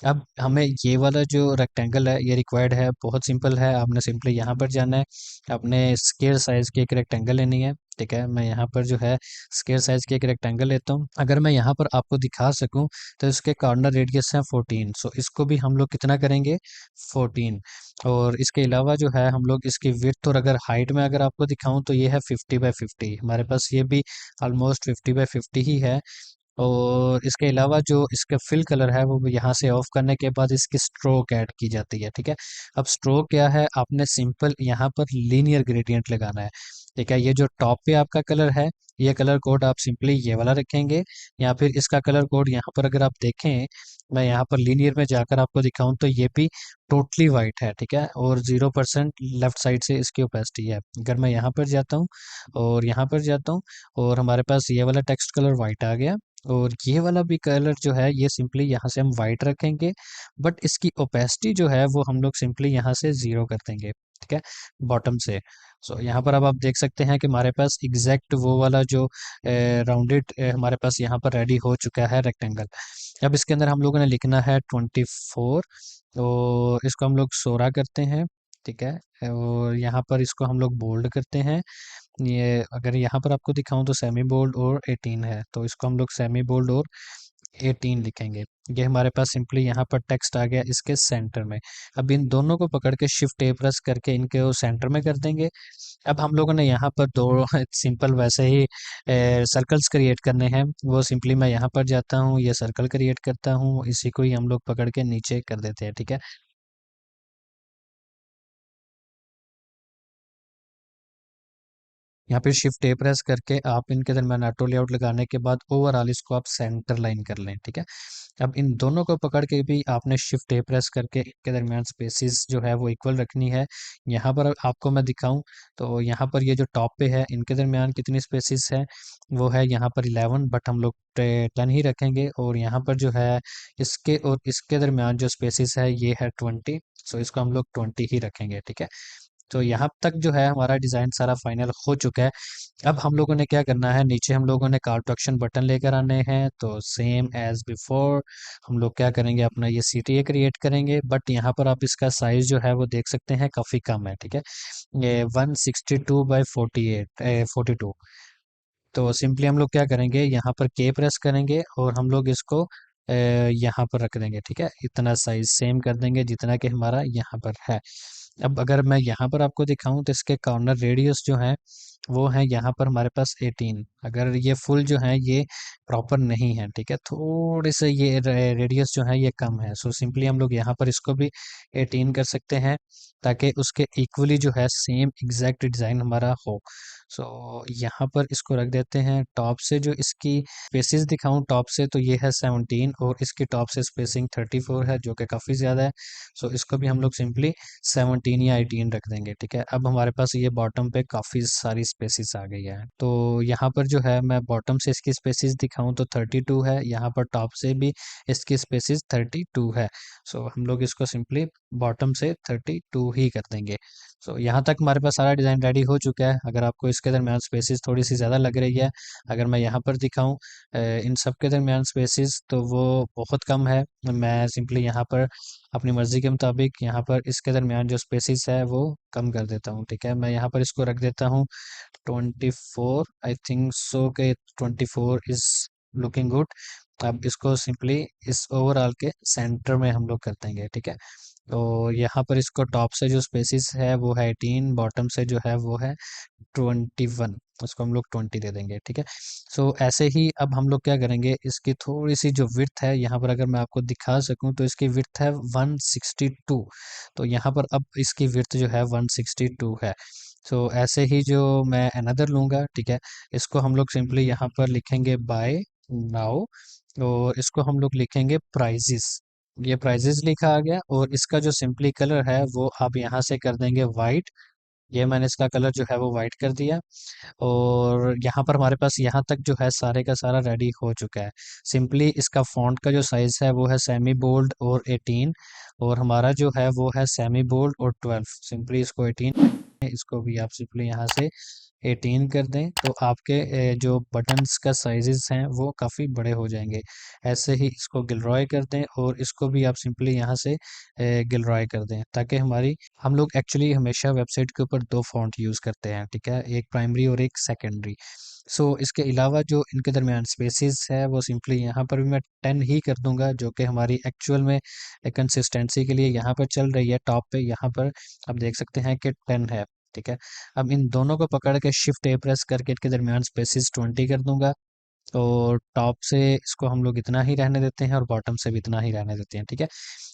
अब हमें ये वाला जो रेक्टेंगल है ये रिक्वायर्ड है, बहुत सिंपल है। आपने सिंपली यहाँ पर जाना है, अपने स्क्वायर साइज की एक रेक्टेंगल लेनी है, ठीक है। मैं यहाँ पर जो है स्क्वायर साइज की एक रेक्टेंगल लेता हूँ। अगर मैं यहाँ पर आपको दिखा सकूँ तो इसके कॉर्नर रेडियस है 14, सो इसको भी हम लोग कितना करेंगे 14। और इसके अलावा जो है हम लोग इसकी विड्थ और अगर हाइट में अगर आपको दिखाऊं तो ये है 50 बाई 50, हमारे पास ये भी ऑलमोस्ट 50 बाई 50 ही है। और इसके अलावा जो इसका फिल कलर है वो यहाँ से ऑफ करने के बाद इसकी स्ट्रोक ऐड की जाती है, ठीक है। अब स्ट्रोक क्या है, आपने सिंपल यहाँ पर लीनियर ग्रेडियंट लगाना है, ठीक है। ये जो टॉप पे आपका कलर है ये कलर कोड आप सिंपली ये वाला रखेंगे, या फिर इसका कलर कोड यहाँ पर अगर आप देखें, मैं यहाँ पर लीनियर में जाकर आपको दिखाऊं तो ये भी टोटली वाइट है, ठीक है। और 0% लेफ्ट साइड से इसकी ओपेसिटी है। अगर मैं यहाँ पर जाता हूँ और यहाँ पर जाता हूँ और हमारे पास ये वाला टेक्स्ट कलर वाइट आ गया, और ये वाला भी कलर जो है ये सिंपली यहाँ से हम वाइट रखेंगे, बट इसकी ओपेसिटी जो है वो हम लोग सिंपली यहाँ से 0 कर देंगे, ठीक है, बॉटम से। सो यहाँ पर अब आप देख सकते हैं कि हमारे पास एग्जैक्ट वो वाला जो राउंडेड हमारे पास यहाँ पर रेडी हो चुका है रेक्टेंगल। अब इसके अंदर हम लोगों ने लिखना है 24, तो इसको हम लोग 16 करते हैं, ठीक है। और यहाँ पर इसको हम लोग बोल्ड करते हैं। ये अगर यहाँ पर आपको दिखाऊं तो सेमी बोल्ड और 18 है, तो इसको हम लोग सेमी बोल्ड और 18 लिखेंगे। ये हमारे पास सिंपली यहाँ पर टेक्स्ट आ गया इसके सेंटर में। अब इन दोनों को पकड़ के शिफ्ट ए प्रेस करके इनके वो सेंटर में कर देंगे। अब हम लोगों ने यहाँ पर दो सिंपल वैसे ही सर्कल्स क्रिएट करने हैं, वो सिंपली मैं यहाँ पर जाता हूँ, ये सर्कल क्रिएट करता हूँ, इसी को ही हम लोग पकड़ के नीचे कर देते हैं, ठीक है। यहाँ पे शिफ्ट ए प्रेस करके आप इनके दरमियान ऑटो लेआउट लगाने के बाद ओवरऑल इसको आप सेंटर लाइन कर लें, ठीक है। अब इन दोनों को पकड़ के भी आपने शिफ्ट ए प्रेस करके इनके दरमियान स्पेसिस जो है वो इक्वल रखनी है। यहाँ पर आपको मैं दिखाऊं तो यहाँ पर ये जो टॉप पे है इनके दरमियान कितनी स्पेसिस है, वो है यहाँ पर 11, बट हम लोग 10 ही रखेंगे। और यहाँ पर जो है इसके और इसके दरमियान जो स्पेसिस है ये है 20, सो इसको हम लोग 20 ही रखेंगे, ठीक है। तो यहाँ तक जो है हमारा डिज़ाइन सारा फाइनल हो चुका है। अब हम लोगों ने क्या करना है, नीचे हम लोगों ने कॉल टू एक्शन बटन लेकर आने हैं, तो सेम एज बिफोर हम लोग क्या करेंगे, अपना ये CTA क्रिएट करेंगे। बट यहाँ पर आप इसका साइज जो है वो देख सकते हैं काफ़ी कम है, ठीक है। ये 162 बाई 48 42। तो सिंपली हम लोग क्या करेंगे, यहाँ पर के प्रेस करेंगे और हम लोग इसको यहाँ पर रख देंगे, ठीक है। इतना साइज सेम कर देंगे जितना कि हमारा यहाँ पर है। अब अगर मैं यहाँ पर आपको दिखाऊं तो इसके कॉर्नर रेडियस जो है वो है यहाँ पर हमारे पास 18। अगर ये फुल जो है ये प्रॉपर नहीं है, ठीक है, थोड़े से ये रेडियस जो है ये कम है। सो सिंपली हम लोग यहाँ पर इसको भी 18 कर सकते हैं, ताकि उसके इक्वली जो है सेम एग्जैक्ट डिज़ाइन हमारा हो। सो यहाँ पर इसको रख देते हैं। टॉप से जो इसकी स्पेसिस दिखाऊं टॉप से तो ये है 17 और इसकी टॉप से स्पेसिंग 34 है, जो कि काफ़ी ज़्यादा है। सो इसको भी हम लोग सिंपली 17 या 18 रख देंगे, ठीक है। अब हमारे पास ये बॉटम पे काफ़ी सारी स्पेसिस आ गई है, तो यहाँ पर जो है मैं बॉटम से इसकी स्पेसिस दिखाऊं तो 32 है, यहाँ पर टॉप से भी इसकी स्पेसिस 32 है। सो हम लोग इसको सिंपली बॉटम से 32 ही कर देंगे। सो यहाँ तक हमारे पास सारा डिज़ाइन रेडी हो चुका है। अगर आपको इसके दरमियान स्पेसिस थोड़ी सी ज़्यादा लग रही है, अगर मैं यहाँ पर दिखाऊं इन सब के दरमियान स्पेसिस तो वो बहुत कम है। मैं सिंपली यहाँ पर अपनी मर्ज़ी के मुताबिक यहाँ पर इसके दरमियान जो स्पेसिस है वो कम कर देता हूँ, ठीक है। मैं यहाँ पर इसको रख देता हूँ 24, आई थिंक सो के 24 इज़ लुकिंग गुड। अब इसको सिंपली इस ओवरऑल के सेंटर में हम लोग कर देंगे, ठीक है। तो यहाँ पर इसको टॉप से जो स्पेसिस है वो है 18, बॉटम से जो है वो है 21, उसको हम लोग 20 दे देंगे, ठीक है। सो ऐसे ही अब हम लोग क्या करेंगे, इसकी थोड़ी सी जो विड्थ है यहाँ पर अगर मैं आपको दिखा सकूँ तो इसकी विड्थ है 162। तो यहाँ पर अब इसकी विड्थ जो है 162 है। सो ऐसे ही जो मैं अनदर लूँगा, ठीक है, इसको हम लोग सिंपली यहाँ पर लिखेंगे बाय नाउ, और इसको हम लोग लिखेंगे प्राइजेस। ये प्राइजेस लिखा आ गया, और इसका जो सिंपली कलर है वो आप यहाँ से कर देंगे वाइट। ये मैंने इसका कलर जो है वो वाइट कर दिया। और यहाँ पर हमारे पास यहाँ तक जो है सारे का सारा रेडी हो चुका है। सिंपली इसका फॉन्ट का जो साइज़ है वो है सेमी बोल्ड और 18, और हमारा जो है वो है सेमी बोल्ड और 12। सिंपली इसको 18, इसको भी आप सिंपली यहाँ से 18 कर दें, तो आपके जो बटन्स का साइजेस हैं वो काफ़ी बड़े हो जाएंगे। ऐसे ही इसको गिलरॉय कर दें, और इसको भी आप सिंपली यहाँ से गिलरॉय कर दें, ताकि हमारी, हम लोग एक्चुअली हमेशा वेबसाइट के ऊपर दो फॉन्ट यूज़ करते हैं, ठीक है, एक प्राइमरी और एक सेकेंडरी। सो इसके अलावा जो इनके दरमियान स्पेसेस है वो सिंपली यहाँ पर भी मैं 10 ही कर दूंगा, जो कि हमारी एक्चुअल में कंसिस्टेंसी के लिए यहाँ पर चल रही है। टॉप पे यहाँ पर आप देख सकते हैं कि 10 है, ठीक है। अब इन दोनों को पकड़ के शिफ्ट ए प्रेस करके इनके दरमियान स्पेसेस 20 कर दूंगा। और टॉप से इसको हम लोग इतना ही रहने देते हैं, और बॉटम से भी इतना ही रहने देते हैं, ठीक है।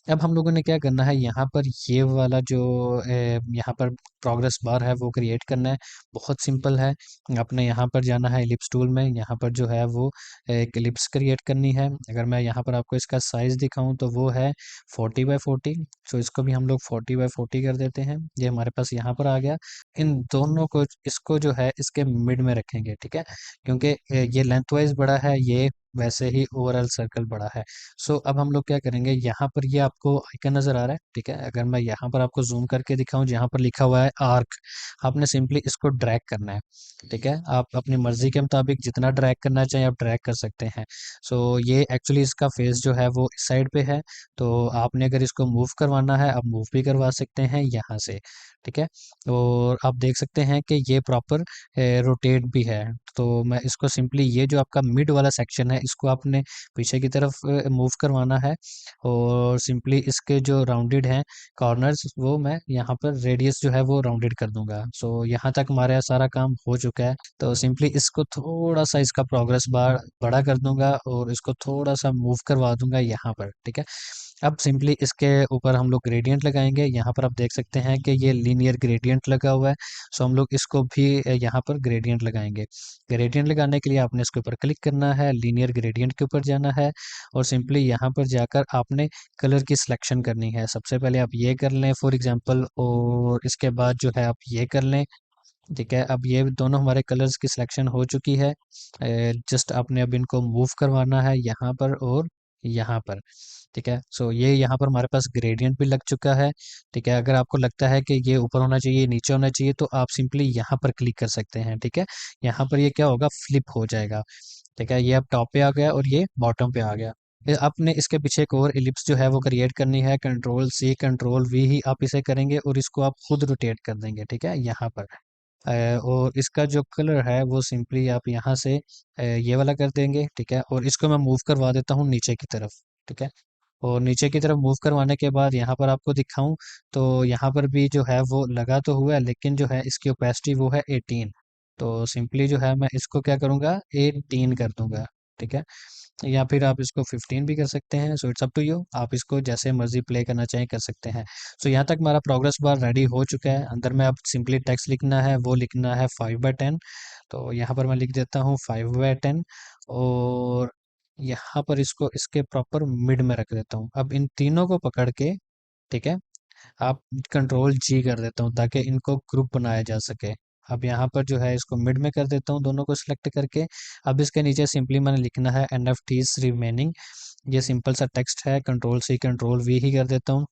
अब हम लोगों ने क्या करना है, यहाँ पर ये वाला जो यहाँ पर प्रोग्रेस बार है वो क्रिएट करना है। बहुत सिंपल है। आपने यहाँ पर जाना है एलिप्स टूल में, यहाँ पर जो है वो एक एलिप्स क्रिएट करनी है। अगर मैं यहाँ पर आपको इसका साइज दिखाऊं तो वो है 40x40। सो इसको भी हम लोग 40x40 कर देते हैं। ये हमारे पास यहाँ पर आ गया। इन दोनों को, इसको जो है इसके मिड में रखेंगे, ठीक है, क्योंकि ये लेंथ वाइज बड़ा है, ये वैसे ही ओवरऑल सर्कल बड़ा है। सो अब हम लोग क्या करेंगे, यहाँ पर ये आपको आइकन नजर आ रहा है, ठीक है। अगर मैं यहाँ पर आपको जूम करके दिखाऊं, जहाँ पर लिखा हुआ है आर्क, आपने सिंपली इसको ड्रैग करना है, ठीक है। आप अपनी मर्जी के मुताबिक जितना ड्रैग करना चाहें आप ड्रैग कर सकते हैं। सो ये एक्चुअली इसका फेस जो है वो इस साइड पे है, तो आपने अगर इसको मूव करवाना है आप मूव भी करवा सकते हैं यहाँ से, ठीक है। और आप देख सकते हैं कि ये प्रॉपर रोटेट भी है। तो मैं इसको सिंपली, ये जो आपका मिड वाला सेक्शन है इसको आपने पीछे की तरफ मूव करवाना है, और सिंपली इसके जो राउंडेड हैं कॉर्नर्स वो मैं यहाँ पर रेडियस जो है वो राउंडेड कर दूंगा। सो यहाँ तक हमारा सारा काम हो चुका है। तो सिंपली इसको थोड़ा सा, इसका प्रोग्रेस बार बड़ा कर दूंगा, और इसको थोड़ा सा मूव करवा दूंगा यहाँ पर, ठीक है। अब सिंपली इसके ऊपर हम लोग ग्रेडियंट लगाएंगे। यहाँ पर आप देख सकते हैं कि ये लीनियर ग्रेडियंट लगा हुआ है। सो हम लोग इसको भी यहाँ पर ग्रेडियंट लगाएंगे। ग्रेडियंट लगाने के लिए आपने इसके ऊपर क्लिक करना है, लीनियर ग्रेडियंट के ऊपर जाना है, और सिंपली यहाँ पर जाकर आपने कलर की सिलेक्शन करनी है। सबसे पहले आप ये कर लें फॉर एग्जांपल, और इसके बाद जो है आप ये कर लें, ठीक है। अब ये दोनों हमारे कलर्स की सिलेक्शन हो चुकी है। जस्ट आपने अब इनको मूव करवाना है यहाँ पर और यहाँ पर, ठीक है। सो ये यहाँ पर हमारे पास ग्रेडियंट भी लग चुका है, ठीक है। अगर आपको लगता है कि ये ऊपर होना चाहिए, नीचे होना चाहिए, तो आप सिंपली यहाँ पर क्लिक कर सकते हैं, ठीक है। यहाँ पर ये क्या होगा, फ्लिप हो जाएगा, ठीक है। ये अब टॉप पे आ गया और ये बॉटम पे आ गया। फिर आपने इसके पीछे एक और एलिप्स जो है वो क्रिएट करनी है, कंट्रोल C कंट्रोल V ही आप इसे करेंगे, और इसको आप खुद रोटेट कर देंगे, ठीक है, यहाँ पर। और इसका जो कलर है वो सिंपली आप यहाँ से ये वाला कर देंगे, ठीक है। और इसको मैं मूव करवा देता हूँ नीचे की तरफ, ठीक है। और नीचे की तरफ मूव करवाने के बाद यहाँ पर आपको दिखाऊं तो यहाँ पर भी जो है वो लगा तो हुआ है, लेकिन जो है इसकी ओपेसिटी वो है 18। तो सिंपली जो है मैं इसको क्या करूँगा, 18 कर दूंगा, ठीक है। या फिर आप इसको 15 भी कर सकते हैं। So it's up to you, आप इसको जैसे मर्जी प्ले करना चाहें कर सकते हैं। सो यहाँ तक हमारा प्रोग्रेस बार रेडी हो चुका है। अंदर में अब सिंपली टेक्स्ट लिखना है, वो लिखना है 5/10। तो यहाँ पर मैं लिख देता हूँ 5/10, और यहाँ पर इसको इसके प्रॉपर मिड में रख देता हूँ। अब इन तीनों को पकड़ के, ठीक है, आप कंट्रोल G कर देता हूँ ताकि इनको ग्रुप बनाया जा सके। अब यहाँ पर जो है इसको मिड में कर देता हूँ दोनों को सिलेक्ट करके। अब इसके नीचे सिंपली मैंने लिखना है NFTs रिमेनिंग। ये सिंपल सा टेक्स्ट है, कंट्रोल C कंट्रोल V ही कर देता हूँ,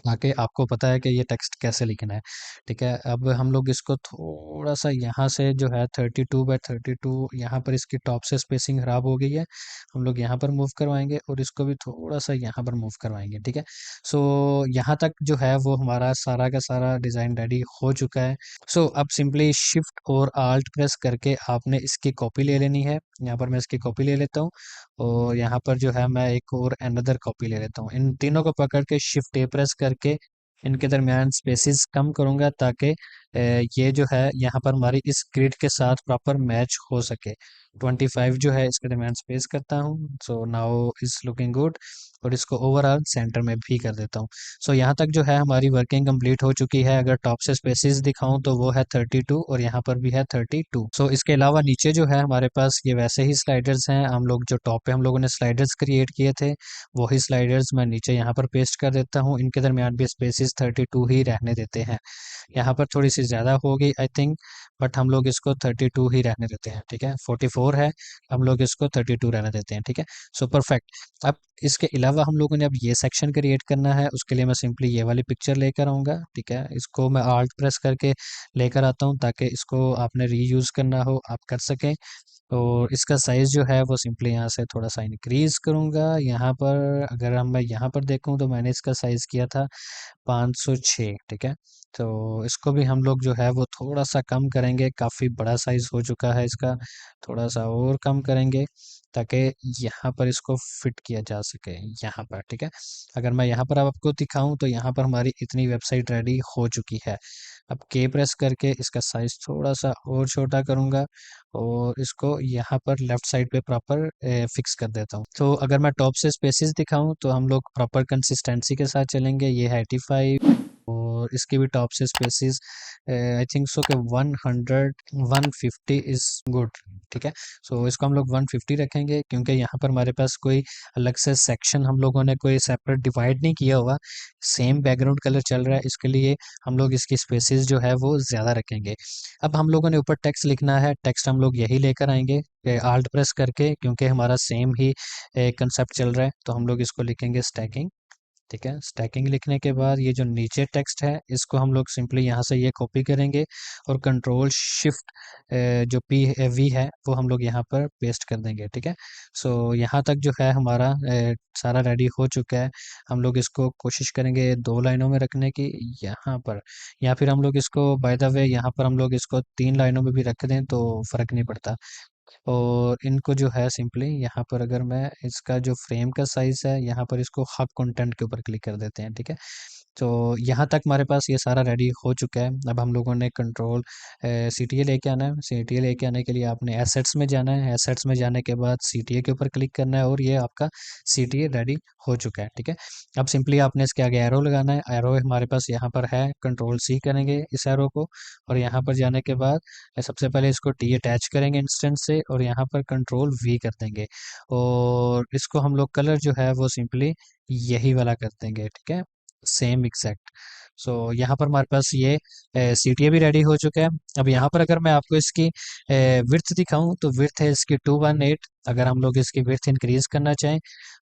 ताकि आपको पता है कि ये टेक्स्ट कैसे लिखना है। ठीक है, अब हम लोग इसको थोड़ा सा यहाँ से जो है 32 बाय 32, यहाँ पर इसकी टॉप से स्पेसिंग खराब हो गई है, हम लोग यहाँ पर मूव करवाएंगे और इसको भी थोड़ा सा यहाँ पर मूव करवाएंगे। ठीक है, सो यहाँ तक जो है वो हमारा सारा का सारा डिज़ाइन रेडी हो चुका है। सो अब सिंपली शिफ्ट और आल्ट प्रेस करके आपने इसकी कॉपी ले लेनी है। यहाँ पर मैं इसकी कॉपी ले लेता हूँ और यहाँ पर जो है मैं एक और अनदर कॉपी ले लेता हूँ। इन तीनों को पकड़ के शिफ्ट ए प्रेस करके इनके दरमियान स्पेसेस कम करूँगा, ताकि ये जो है यहाँ पर हमारी इस ग्रिड के साथ प्रॉपर मैच हो सके। 25 जो है इसके दरमियान स्पेस करता हूँ, so now is looking good. और इसको ओवरऑल सेंटर में भी कर देता हूँ। सो यहाँ तक जो है हमारी वर्किंग कंप्लीट हो चुकी है। अगर टॉप से स्पेसेस दिखाऊं तो वो है 32 और यहाँ पर भी है 32। सो इसके अलावा नीचे जो है हमारे पास ये वैसे ही स्लाइडर्स हैं। हम लोग जो टॉप पे हम लोगों ने स्लाइडर्स क्रिएट किए थे, वही स्लाइडर्स मैं नीचे यहाँ पर पेस्ट कर देता हूँ। इनके दरमियान भी स्पेसेस 32 ही रहने देते हैं। यहाँ पर थोड़ी सी ज़्यादा हो गई आई थिंक, बट हम लोग इसको 32 ही रहने देते हैं। ठीक है, 44 है, हम लोग इसको 32 रहने देते हैं। ठीक है, सो परफेक्ट। अब इसके अलावा हम लोगों ने अब ये सेक्शन क्रिएट करना है, उसके लिए मैं सिंपली ये वाली पिक्चर लेकर आऊँगा। ठीक है, इसको मैं आल्ट प्रेस करके लेकर आता हूँ, ताकि इसको आपने रीयूज़ करना हो आप कर सकें। और इसका साइज़ जो है वो सिंपली यहाँ से थोड़ा सा इंक्रीज़ करूँगा। यहाँ पर अगर हम मैं यहाँ पर देखूँ तो मैंने इसका साइज़ किया था 506। ठीक है, तो इसको भी हम लोग जो है वो थोड़ा सा कम करेंगे, काफ़ी बड़ा साइज़ हो चुका है इसका, थोड़ा सा और कम करेंगे ताकि यहाँ पर इसको फिट किया जा सके यहाँ पर। ठीक है, अगर मैं यहाँ पर अब आपको दिखाऊं तो यहाँ पर हमारी इतनी वेबसाइट रेडी हो चुकी है। अब के प्रेस करके इसका साइज़ थोड़ा सा और छोटा करूँगा और इसको यहाँ पर लेफ़्ट साइड पे प्रॉपर फिक्स कर देता हूँ। तो अगर मैं टॉप से स्पेसेस दिखाऊं तो हम लोग प्रॉपर कंसिस्टेंसी के साथ चलेंगे। ये है 85 और इसके भी टॉप से स्पेसेस आई थिंक सो कि 100 150 इज़ गुड। ठीक है, सो इसको हम लोग 150 रखेंगे, क्योंकि यहाँ पर हमारे पास कोई अलग से सेक्शन हम लोगों ने कोई सेपरेट डिवाइड नहीं किया हुआ, सेम बैकग्राउंड कलर चल रहा है, इसके लिए हम लोग इसकी स्पेसेस जो है वो ज़्यादा रखेंगे। अब हम लोगों ने ऊपर टेक्स्ट लिखना है, टेक्स्ट हम लोग यही लेकर आएंगे आल्ट प्रेस करके, क्योंकि हमारा सेम ही कंसेप्ट चल रहा है, तो हम लोग इसको लिखेंगे स्टैकिंग। ठीक है, स्टैकिंग लिखने के बाद ये जो नीचे टेक्स्ट है इसको हम लोग सिंपली यहाँ से ये कॉपी करेंगे और कंट्रोल शिफ्ट जो पी वी है वो हम लोग यहाँ पर पेस्ट कर देंगे। ठीक है, सो यहाँ तक जो है हमारा सारा रेडी हो चुका है। हम लोग इसको कोशिश करेंगे 2 लाइनों में रखने की यहाँ पर, या फिर हम लोग इसको बाय द वे यहाँ पर हम लोग इसको 3 लाइनों में भी रख दें तो फ़र्क नहीं पड़ता। और इनको जो है सिंपली यहाँ पर अगर मैं इसका जो फ्रेम का साइज़ है यहाँ पर इसको हब कंटेंट के ऊपर क्लिक कर देते हैं। ठीक है, तो यहाँ तक हमारे पास ये सारा रेडी हो चुका है। अब हम लोगों ने कंट्रोल सी टी ए लेके आना है। सी टी ए लेके आने के लिए आपने एसेट्स में जाना है, एसेट्स में जाने के बाद सी टी ए के ऊपर क्लिक करना है और ये आपका सी टी ए रेडी हो चुका है। ठीक है, अब सिंपली आपने इसके आगे एरो लगाना है। एरो हमारे पास यहाँ पर है, कंट्रोल सी करेंगे इस एरो को और यहाँ पर जाने के बाद सबसे पहले इसको टी अटैच करेंगे इंस्टेंस से और यहाँ पर कंट्रोल वी कर देंगे और इसको हम लोग कलर जो है वो सिंपली यही वाला कर देंगे। ठीक है, सेम एग्जैक्ट। सो यहाँ पर हमारे पास ये सी टी ए भी रेडी हो चुका है। अब यहाँ पर अगर मैं आपको इसकी विड्थ दिखाऊं तो विड्थ है इसकी 218। अगर हम लोग इसकी विड्थ इंक्रीज करना चाहें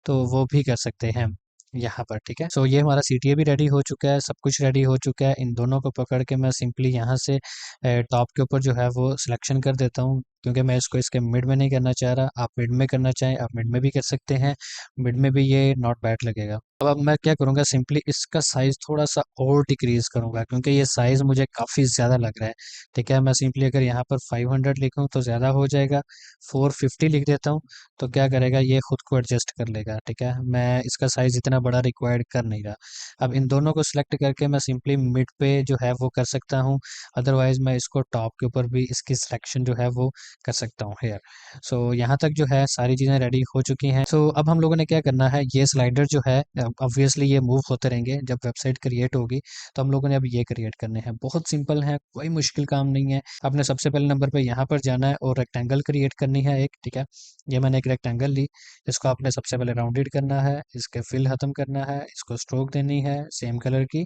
तो वो भी कर सकते हैं यहाँ पर। ठीक है, सो ये हमारा सी टी ए भी रेडी हो चुका है, सब कुछ रेडी हो चुका है। इन दोनों को पकड़ के मैं सिंपली यहाँ से टॉप के ऊपर जो है वो सिलेक्शन कर देता हूँ, क्योंकि मैं इसको इसके मिड में नहीं करना चाह रहा। आप मिड में करना चाहें आप मिड में भी कर सकते हैं, मिड में भी ये नॉट बैड लगेगा। अब मैं क्या करूँगा, सिंपली इसका साइज़ थोड़ा सा और डिक्रीज़ करूँगा, क्योंकि ये साइज़ मुझे काफ़ी ज़्यादा लग रहा है। ठीक है, मैं सिंपली अगर यहाँ पर 500 लिखूँ तो ज़्यादा हो जाएगा, 450 लिख देता हूँ तो क्या करेगा ये खुद को एडजस्ट कर लेगा। ठीक है, मैं इसका साइज़ इतना बड़ा रिक्वायर्ड कर नहीं रहा। अब इन दोनों को सिलेक्ट करके मैं सिंपली मिड पे जो है वो कर सकता हूँ, अदरवाइज़ मैं इसको टॉप के ऊपर भी इसकी सिलेक्शन जो है वो कर सकता हूँ हेयर। सो यहाँ तक जो है सारी चीज़ें रेडी हो चुकी हैं। सो अब हम लोगों ने क्या करना है, ये स्लाइडर जो है ऑब्वियसली ये मूव होते रहेंगे जब वेबसाइट क्रिएट होगी, तो हम लोगों ने अब ये क्रिएट करने हैं। बहुत सिंपल है, कोई मुश्किल काम नहीं है। आपने सबसे पहले नंबर पे यहाँ पर जाना है और रेक्टेंगल क्रिएट करनी है एक। ठीक है, ये मैंने एक रेक्टेंगल ली, इसको आपने सबसे पहले राउंडेड करना है, इसके फिल ख़त्म करना है, इसको स्ट्रोक देनी है सेम कलर की,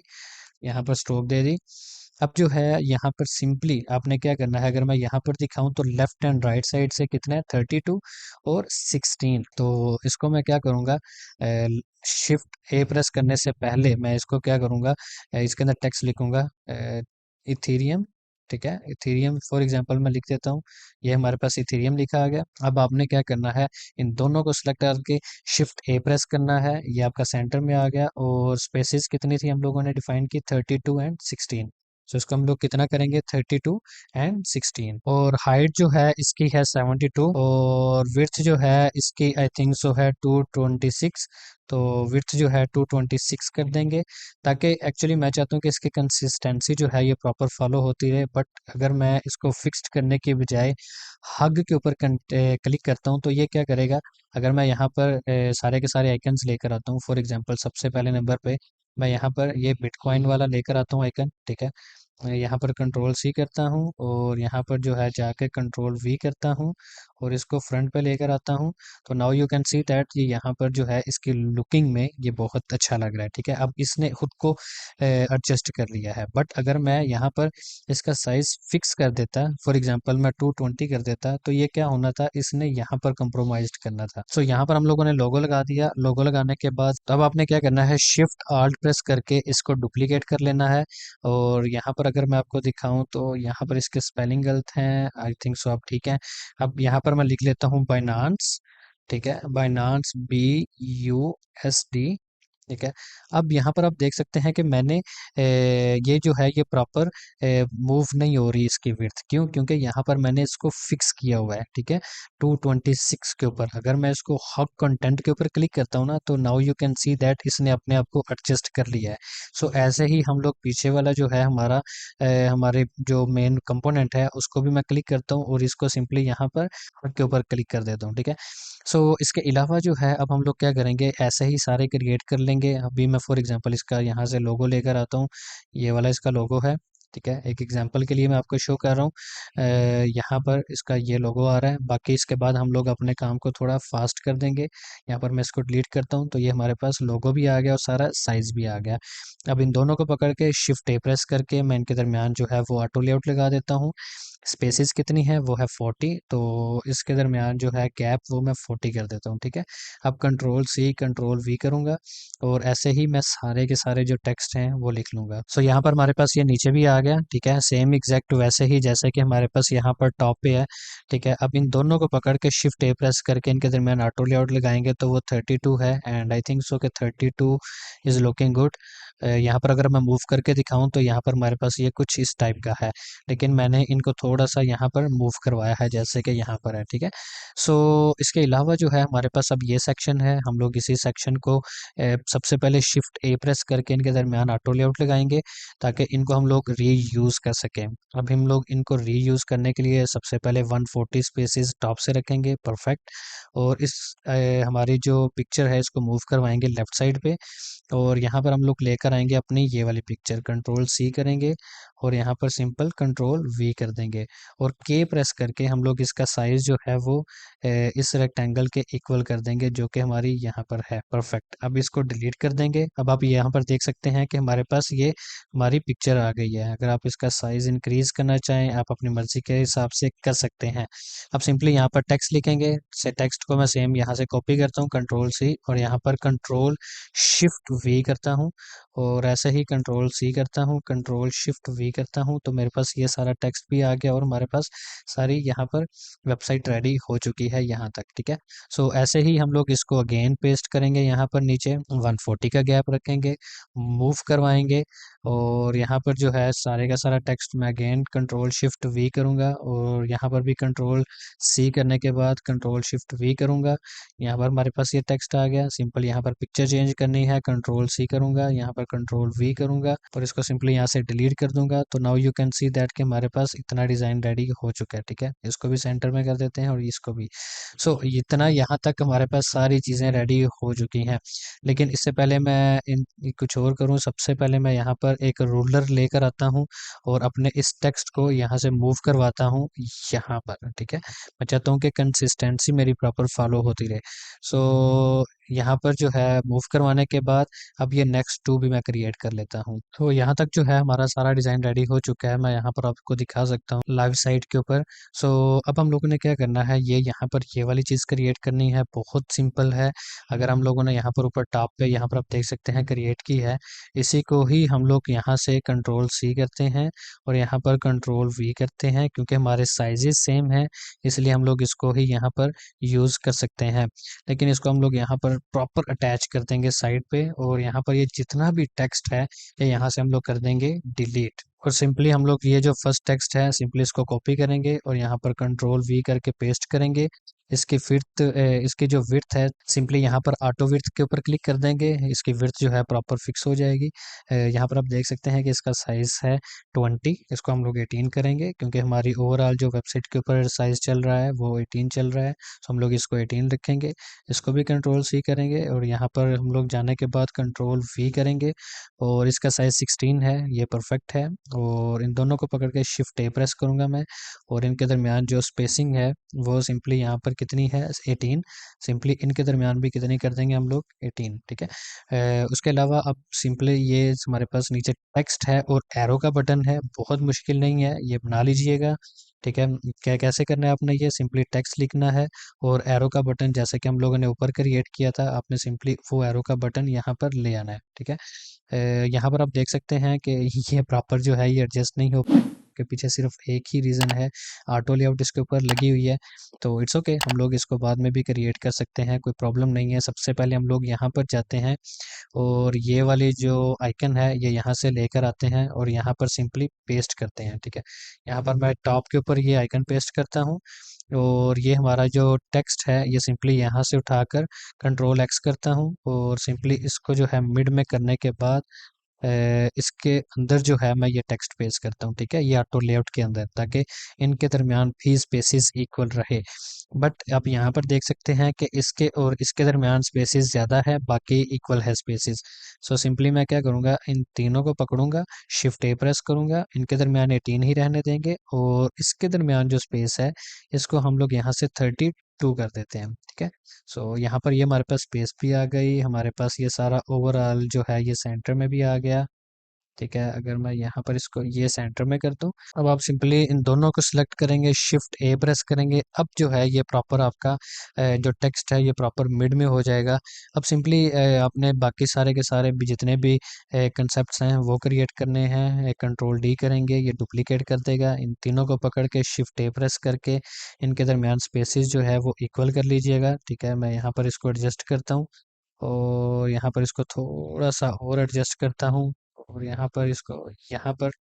यहाँ पर स्ट्रोक दे दी। अब जो है यहाँ पर सिंपली आपने क्या करना है, अगर मैं यहाँ पर दिखाऊं तो लेफ्ट एंड राइट साइड से कितना है 32 और 16। तो इसको मैं क्या करूँगा, शिफ्ट ए प्रेस करने से पहले मैं इसको क्या करूँगा, इसके अंदर टेक्स्ट लिखूंगा इथेरियम। ठीक है, इथेरियम फॉर एग्जांपल मैं लिख देता हूँ, ये हमारे पास इथेरियम लिखा आ गया। अब आपने क्या करना है, इन दोनों को सिलेक्ट करके शिफ्ट ए प्रेस करना है, ये आपका सेंटर में आ गया। और स्पेसेस कितनी थी हम लोगों ने डिफाइन की, 32 एंड 16। सो इसको हम लोग कितना करेंगे, 32 एंड 16। और हाइट जो है इसकी है 72, और विड्थ जो है इसकी आई थिंक सो है 226। तो विड्थ जो है 226 कर देंगे, ताकि एक्चुअली मैं चाहता हूँ कि इसकी कंसिस्टेंसी जो है ये प्रॉपर फॉलो होती रहे। बट अगर मैं इसको फिक्स्ड करने के बजाय हग के ऊपर क्लिक करता हूँ तो ये क्या करेगा, अगर मैं यहाँ पर सारे के सारे आइकन्स लेकर आता हूँ, फॉर एग्जांपल सबसे पहले नंबर पे मैं यहाँ पर ये बिटकॉइन वाला लेकर आता हूँ आइकन। ठीक है, मैं यहाँ पर कंट्रोल सी करता हूँ और यहाँ पर जो है जाके कंट्रोल वी करता हूँ और इसको फ्रंट पे लेकर आता हूँ। तो now you can see that ये यहाँ पर जो है इसकी लुकिंग में ये बहुत अच्छा लग रहा है। ठीक है, अब इसने खुद को एडजस्ट कर लिया है। बट अगर मैं यहाँ पर इसका साइज फिक्स कर देता, फॉर एग्जांपल मैं 220 कर देता, तो ये क्या होना था, इसने यहाँ पर कंप्रोमाइज करना था। सो यहाँ पर हम लोगों ने लोगो लगा दिया। लोगो लगाने के बाद अब आपने क्या करना है, शिफ्ट आल्ट प्रेस करके इसको डुप्लीकेट कर लेना है। और यहाँ पर अगर मैं आपको दिखाऊं तो यहाँ पर इसके स्पेलिंग गलत हैं, आई थिंक सो। आप ठीक है, अब यहाँ पर मैं लिख लेता हूँ बाइनांस। ठीक है, बाइनांस BUSD। ठीक है, अब यहाँ पर आप देख सकते हैं कि मैंने ये जो है ये प्रॉपर मूव नहीं हो रही इसकी विड्थ। क्यों? क्योंकि यहाँ पर मैंने इसको फिक्स किया हुआ है। ठीक है, 226 के ऊपर। अगर मैं इसको हब कंटेंट के ऊपर क्लिक करता हूँ ना, तो now you can see that इसने अपने आप को एडजस्ट कर लिया है। सो ऐसे ही हम लोग पीछे वाला जो है हमारा हमारे जो मेन कंपोनेंट है उसको भी मैं क्लिक करता हूँ और इसको सिंपली यहाँ पर हब के ऊपर क्लिक कर देता हूँ। ठीक है, सो इसके अलावा जो है अब हम लोग क्या करेंगे, ऐसे ही सारे क्रिएट कर लेंगे। अभी मैं फॉर एग्जांपल इसका यहाँ से लोगो लेकर आता हूँ, ये वाला इसका लोगो है। ठीक है, एक एग्जांपल के लिए मैं आपको शो कर रहा हूँ, यहाँ पर इसका ये लोगो आ रहा है। बाकी इसके बाद हम लोग अपने काम को थोड़ा फास्ट कर देंगे। यहाँ पर मैं इसको डिलीट करता हूँ तो ये हमारे पास लोगो भी आ गया और सारा साइज भी आ गया। अब इन दोनों को पकड़ के शिफ्ट ए प्रेस करके मैं इनके दरमियान जो है वो ऑटो लेआउट लगा देता हूँ। स्पेसेस कितनी है, वो है 40। तो इसके दरमियान जो है गैप वो मैं 40 कर देता हूँ। ठीक है, अब कंट्रोल सी कंट्रोल वी करूँगा और ऐसे ही मैं सारे के सारे जो टेक्स्ट हैं वो लिख लूँगा। सो यहाँ पर हमारे पास ये नीचे भी आ गया। ठीक है, सेम एग्जैक्ट वैसे ही जैसे कि हमारे पास यहाँ पर टॉप पे है। ठीक है, अब इन दोनों को पकड़ के शिफ्ट ए प्रेस करके इनके दरमियान ऑटो लेआउट लगाएंगे तो वो 32 है, एंड आई थिंक सो कि 32 इज़ लुकिंग गुड। यहाँ पर अगर मैं मूव करके दिखाऊं तो यहाँ पर हमारे पास ये कुछ इस टाइप का है, लेकिन मैंने इनको थोड़ा सा यहाँ पर मूव करवाया है जैसे कि यहाँ पर है। ठीक है, सो इसके अलावा जो है हमारे पास अब ये सेक्शन है। हम लोग इसी सेक्शन को सबसे पहले शिफ्ट ए प्रेस करके इनके दरमियान ऑटो लेआउट लगाएंगे ताकि इनको हम लोग रीयूज़ कर सकें। अब हम लोग इनको रीयूज़ करने के लिए सबसे पहले 140 स्पेसेस टॉप से रखेंगे, परफेक्ट। और इस हमारी जो पिक्चर है इसको मूव करवाएंगे लेफ्ट साइड पे, और यहाँ पर हम लोग लेकर आएंगे अपनी ये वाली पिक्चर, कंट्रोल सी करेंगे और यहाँ पर सिंपल कंट्रोल वी कर देंगे और के प्रेस करके हम लोग इसका साइज जो है वो इस रेक्टेंगल के इक्वल कर देंगे जो कि हमारी यहाँ पर है, परफेक्ट। अब इसको डिलीट कर देंगे। अब आप यहाँ पर देख सकते हैं कि हमारे पास ये हमारी पिक्चर आ गई है। अगर आप इसका साइज इंक्रीज करना चाहें आप अपनी मर्जी के हिसाब से कर सकते हैं। अब सिंपली यहाँ पर टेक्स्ट लिखेंगे, से टेक्स्ट को मैं सेम यहाँ से कॉपी करता हूँ, कंट्रोल सी, और यहाँ पर कंट्रोल शिफ्ट वी करता हूँ और ऐसे ही कंट्रोल सी करता हूँ, कंट्रोल शिफ्ट वी करता हूँ। तो मेरे पास ये सारा टेक्स्ट भी आ गया और हमारे पास सारी यहाँ पर वेबसाइट रेडी हो चुकी है यहाँ तक। ठीक है, सो ऐसे ही हम लोग इसको अगेन पेस्ट करेंगे, यहाँ पर नीचे 140 का गैप रखेंगे, मूव करवाएंगे और यहाँ पर जो है सारे का सारा टेक्स्ट मैं अगेन कंट्रोल शिफ्ट वी करूँगा और यहाँ पर भी कंट्रोल सी करने के बाद कंट्रोल शिफ्ट वी करूँगा। यहाँ पर हमारे पास ये टेक्स्ट आ गया। सिंपल यहाँ पर पिक्चर चेंज करनी है, कंट्रोल सी करूँगा, यहाँ पर कंट्रोल वी करूँगा और इसको सिंपली यहाँ से डिलीट कर दूंगा। तो now you can see that कि हमारे पास इतना डिज़ाइन रेडी हो चुका है। ठीक है, इसको भी सेंटर में कर देते हैं और इसको भी। सो इतना यहाँ तक हमारे पास सारी चीज़ें रेडी हो चुकी हैं। लेकिन इससे पहले मैं कुछ और करूँ, सबसे पहले मैं यहाँ पर एक रूलर लेकर आता हूँ और अपने इस टेक्स्ट को यहाँ से मूव करवाता हूँ यहाँ पर। ठीक है, मैं चाहता हूँ कि कंसिस्टेंसी मेरी प्रॉपर फॉलो होती रहे। सो यहाँ पर जो है मूव करवाने के बाद अब ये नेक्स्ट टू भी मैं क्रिएट कर लेता हूँ। तो यहाँ तक जो है हमारा सारा डिज़ाइन रेडी हो चुका है, मैं यहाँ पर आपको दिखा सकता हूँ लाइव साइट के ऊपर। सो अब हम लोगों ने क्या करना है, ये यहाँ पर ये वाली चीज़ क्रिएट करनी है, बहुत सिंपल है। अगर हम लोगों ने यहाँ पर ऊपर टॉप पे यहाँ पर आप देख सकते हैं क्रिएट की है, इसी को ही हम लोग यहाँ से कंट्रोल सी करते हैं और यहाँ पर कंट्रोल वी करते हैं, क्योंकि हमारे साइजेस सेम हैं इसलिए हम लोग इसको ही यहाँ पर यूज़ कर सकते हैं। लेकिन इसको हम लोग यहाँ पर प्रॉपर अटैच कर देंगे साइड पे, और यहाँ पर ये जितना भी टेक्स्ट है ये यहाँ से हम लोग कर देंगे डिलीट। और सिंपली हम लोग ये जो फर्स्ट टेक्स्ट है सिंपली इसको कॉपी करेंगे और यहाँ पर कंट्रोल वी करके पेस्ट करेंगे। इसकी फिफ्थ इसकी जो विड्थ है सिंपली यहाँ पर ऑटो विड्थ के ऊपर क्लिक कर देंगे, इसकी विड्थ जो है प्रॉपर फिक्स हो जाएगी। यहाँ पर आप देख सकते हैं कि इसका साइज़ है 20, इसको हम लोग 18 करेंगे क्योंकि हमारी ओवरऑल जो वेबसाइट के ऊपर साइज़ चल रहा है वो 18 चल रहा है। तो हम लोग इसको 18 रखेंगे, इसको भी कंट्रोल सी करेंगे और यहाँ पर हम लोग जाने के बाद कंट्रोल वी करेंगे और इसका साइज़ 16 है, ये परफेक्ट है। और इन दोनों को पकड़ के शिफ्ट ए प्रेस करूँगा मैं, और इनके दरमियान जो स्पेसिंग है वो सिंपली यहाँ पर कितनी है 18, सिंपली इनके दरमियान भी कितनी कर देंगे हम लोग 18, ठीक है। उसके अलावा अब सिंपली ये हमारे पास नीचे टेक्स्ट है और एरो का बटन है, बहुत मुश्किल नहीं है, ये बना लीजिएगा, ठीक है। क्या कैसे करना है आपने, ये सिंपली टेक्स्ट लिखना है और एरो का बटन जैसे कि हम लोगों ने ऊपर क्रिएट किया था, आपने सिंपली वो एरो का बटन यहाँ पर ले आना है, ठीक है। यहाँ पर आप देख सकते हैं कि ये प्रॉपर जो है ये एडजस्ट नहीं हो के पीछे सिर्फ एक ही रीज़न है, ऑटो लेआउट इसके ऊपर लगी हुई है। तो इट्स ओके, हम लोग इसको बाद में भी क्रिएट कर सकते हैं, कोई प्रॉब्लम नहीं है। सबसे पहले हम लोग यहाँ पर जाते हैं और ये वाली जो आइकन है ये यहाँ से लेकर आते हैं और यहाँ पर सिंपली पेस्ट करते हैं, ठीक है। यहाँ पर मैं टॉप के ऊपर ये आइकन पेस्ट करता हूँ और ये हमारा जो टेक्स्ट है ये सिंपली यहाँ से उठाकर कंट्रोल एक्स करता हूँ और सिंपली इसको जो है मिड में करने के बाद इसके अंदर जो है मैं ये टेक्स्ट पेस्ट करता हूँ, ठीक है, ये ऑटो लेआउट के अंदर, ताकि इनके दरमियान भी स्पेसिस इक्वल रहे। बट आप यहाँ पर देख सकते हैं कि इसके और इसके दरमियान स्पेसिस ज़्यादा है, बाकी इक्वल है स्पेसिस। सो सिंपली मैं क्या करूँगा, इन तीनों को पकड़ूंगा, शिफ्ट ए प्रेस करूँगा, इनके दरमियान 18 ही रहने देंगे और इसके दरमियान जो स्पेस है इसको हम लोग यहाँ से 32 कर देते हैं, ठीक है। सो यहाँ पर ये हमारे पास स्पेस भी आ गई, हमारे पास ये सारा ओवरऑल जो है ये सेंटर में भी आ गया, ठीक है। अगर मैं यहाँ पर इसको ये सेंटर में कर दूँ, अब आप सिंपली इन दोनों को सिलेक्ट करेंगे, शिफ्ट ए प्रेस करेंगे, अब जो है ये प्रॉपर आपका जो टेक्स्ट है ये प्रॉपर मिड में हो जाएगा। अब सिंपली आपने बाकी सारे के सारे भी जितने भी कंसेप्ट्स हैं वो क्रिएट करने हैं, कंट्रोल डी करेंगे, ये डुप्लीकेट कर देगा। इन तीनों को पकड़ के शिफ्ट ए प्रेस करके इनके दरमियान स्पेसिस जो है वो इक्वल कर लीजिएगा, ठीक है। मैं यहाँ पर इसको एडजस्ट करता हूँ और यहाँ पर इसको थोड़ा सा और एडजस्ट करता हूँ और यहाँ पर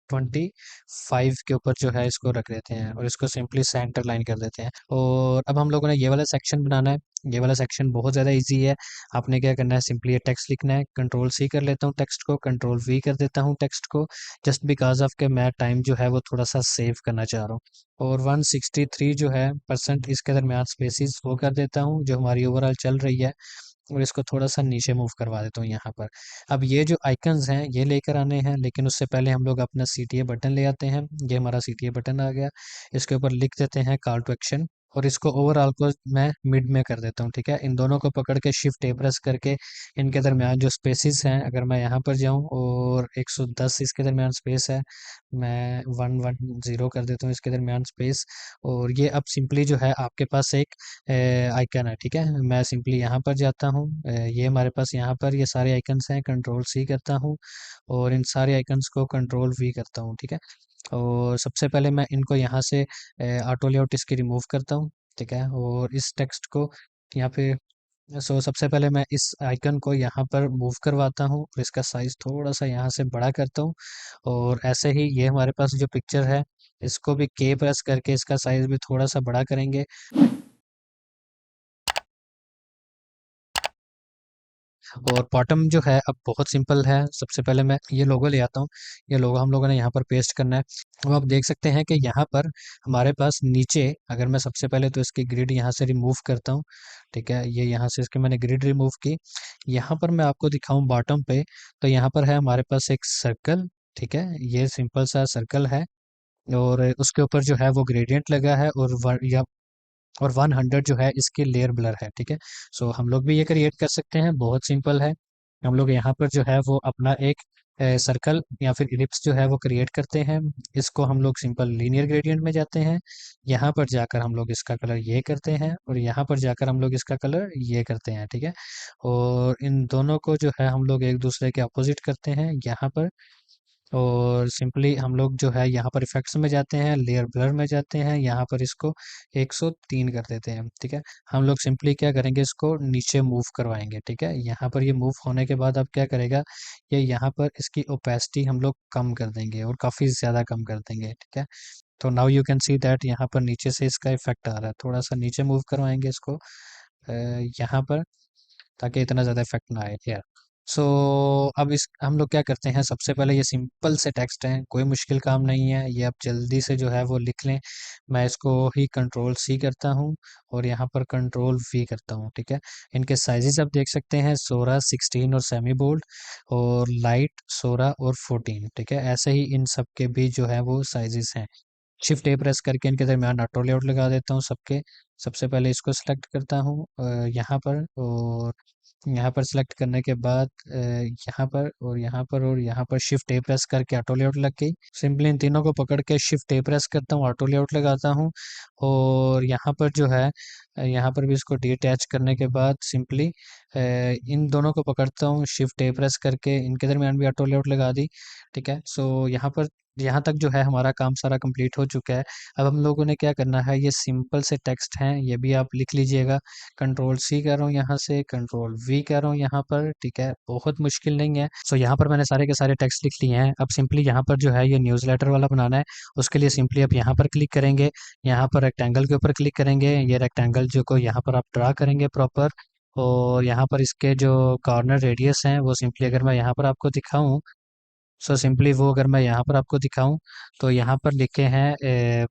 25 के ऊपर जो है इसको रख देते हैं और इसको सिंपली सेंटर लाइन कर देते हैं। और अब हम लोगों ने ये वाला सेक्शन बनाना है, ये वाला सेक्शन बहुत ज़्यादा इजी है। आपने क्या करना है, सिंपली ये टेक्स्ट लिखना है, कंट्रोल सी कर लेता हूँ टेक्स्ट को, कंट्रोल वी कर देता हूँ टेक्स्ट को, जस्ट बिकॉज ऑफ के मैं टाइम जो है वो थोड़ा सा सेव करना चाह रहा हूँ। और 163 जो है परसेंट इसके दरमियान स्पेसिस वो कर देता हूँ जो हमारी ओवरऑल चल रही है, और इसको थोड़ा सा नीचे मूव करवा देता हूँ यहाँ पर। अब ये जो आइकन्स हैं ये लेकर आने हैं, लेकिन उससे पहले हम लोग अपना CTA बटन ले आते हैं। ये हमारा CTA बटन आ गया, इसके ऊपर लिख देते हैं कॉल टू एक्शन और इसको ओवरऑल को मैं मिड में कर देता हूँ, ठीक है। इन दोनों को पकड़ के शिफ्ट ए प्रेस करके इनके दरमियान जो स्पेसिस हैं, अगर मैं यहाँ पर जाऊँ और 110 इसके दरमियान स्पेस है, मैं 110 कर देता हूँ इसके दरमियान स्पेस। और ये अब सिंपली जो है आपके पास एक आइकन है, ठीक है। मैं सिंपली यहाँ पर जाता हूँ, ये हमारे पास यहाँ पर ये सारे आइकन्स हैं, कंट्रोल सी करता हूँ और इन सारे आइकन्स को कंट्रोल वी करता हूँ, ठीक है। और सबसे पहले मैं इनको यहाँ से ऑटो लेआउट इसकी रिमूव करता हूँ, ठीक है। और इस टेक्स्ट को यहाँ पे सबसे पहले मैं इस आइकन को यहाँ पर मूव करवाता हूँ और इसका साइज थोड़ा सा यहाँ से बड़ा करता हूँ। और ऐसे ही ये हमारे पास जो पिक्चर है इसको भी के प्रेस करके इसका साइज भी थोड़ा सा बड़ा करेंगे। और बॉटम जो है अब बहुत सिंपल है, सबसे पहले मैं ये लोगो ले आता हूँ, ये लोगो हम लोगों ने यहाँ पर पेस्ट करना है। अब आप देख सकते हैं कि यहाँ पर हमारे पास नीचे, अगर मैं सबसे पहले तो इसकी ग्रिड यहाँ से रिमूव करता हूँ, ठीक है, ये यहाँ से इसके मैंने ग्रिड रिमूव की। यहाँ पर मैं आपको दिखाऊं बॉटम पे, तो यहाँ पर है हमारे पास एक सर्कल, ठीक है, ये सिंपल सा सर्कल है और उसके ऊपर जो है वो ग्रेडियंट लगा है और और 100 जो है इसकी लेयर ब्लर है, ठीक है। सो हम लोग भी ये क्रिएट कर सकते हैं, बहुत सिंपल है। हम लोग यहाँ पर जो है वो अपना एक सर्कल या फिर इलिप्स जो है वो क्रिएट करते हैं। इसको हम लोग सिंपल लीनियर ग्रेडियंट में जाते हैं। यहाँ पर जाकर हम लोग इसका कलर ये करते हैं, और यहाँ पर जाकर हम लोग इसका कलर ये करते हैं, ठीक है। और इन दोनों को जो है हम लोग एक दूसरे के अपोजिट करते हैं यहाँ पर। और सिंपली हम लोग जो है यहाँ पर इफेक्ट्स में जाते हैं, लेयर ब्लर में जाते हैं, यहाँ पर इसको 103 कर देते हैं, ठीक है। हम लोग सिंपली क्या करेंगे, इसको नीचे मूव करवाएंगे, ठीक है। यहाँ पर ये मूव होने के बाद अब क्या करेगा, ये यहाँ पर इसकी ओपेसिटी हम लोग कम कर देंगे, और काफ़ी ज़्यादा कम कर देंगे, ठीक है। तो now you can see that यहाँ पर नीचे से इसका इफेक्ट आ रहा है। थोड़ा सा नीचे मूव करवाएंगे इसको यहाँ पर, ताकि इतना ज़्यादा इफेक्ट ना आए यार। सो अब इस हम लोग क्या करते हैं, सबसे पहले ये सिंपल से टेक्स्ट हैं, कोई मुश्किल काम नहीं है, ये आप जल्दी से जो है वो लिख लें। मैं इसको ही कंट्रोल सी करता हूँ, और यहाँ पर कंट्रोल वी करता हूँ, ठीक है। इनके साइजेस आप देख सकते हैं, 16, 16 और सेमी बोल्ड, और लाइट 16 और 14, ठीक है। ऐसे ही इन सब के भी जो है वो साइजेस हैं। शिफ्ट ए प्रेस करके इनके दरमियान ऑटो लेआउट लगा देता हूँ सबके। सबसे पहले इसको सिलेक्ट करता हूँ यहाँ पर, और यहाँ पर सिलेक्ट करने के बाद यहाँ पर और यहाँ पर और यहाँ पर शिफ्ट ए प्रेस करके ऑटो लेआउट लग गई। सिंपली इन तीनों को पकड़ के शिफ्ट ए प्रेस करता हूँ, ऑटो लेआउट लगाता हूँ। और यहाँ पर जो है यहाँ पर भी इसको डी अटैच करने के बाद सिंपली इन दोनों को पकड़ता हूँ, शिफ्ट ए प्रेस करके इनके दरमियान भी ऑटो लेआउट लगा दी, ठीक है। सो यहाँ पर यहाँ तक जो है हमारा काम सारा कंप्लीट हो चुका है। अब हम लोगों ने क्या करना है, ये सिंपल से टेक्स्ट हैं, ये भी आप लिख लीजिएगा। कंट्रोल सी कर रहा हूँ यहाँ से, कंट्रोल वी कर रहा हूँ यहाँ पर, ठीक है, बहुत मुश्किल नहीं है। सो यहाँ पर मैंने सारे के सारे टेक्स्ट लिख लिए हैं। अब सिंपली यहाँ पर जो है ये न्यूज़लेटर वाला बनाना है। उसके लिए सिंपली आप यहाँ पर क्लिक करेंगे, यहाँ पर रेक्टेंगल के ऊपर क्लिक करेंगे, ये रेक्टेंगल जो को यहाँ पर आप ड्रा करेंगे प्रॉपर। और यहाँ पर इसके जो कॉर्नर रेडियस हैं वो सिंपली अगर मैं यहाँ पर आपको दिखाऊं, सो सिंपली वो अगर मैं यहाँ पर आपको दिखाऊं, तो यहाँ पर लिखे हैं,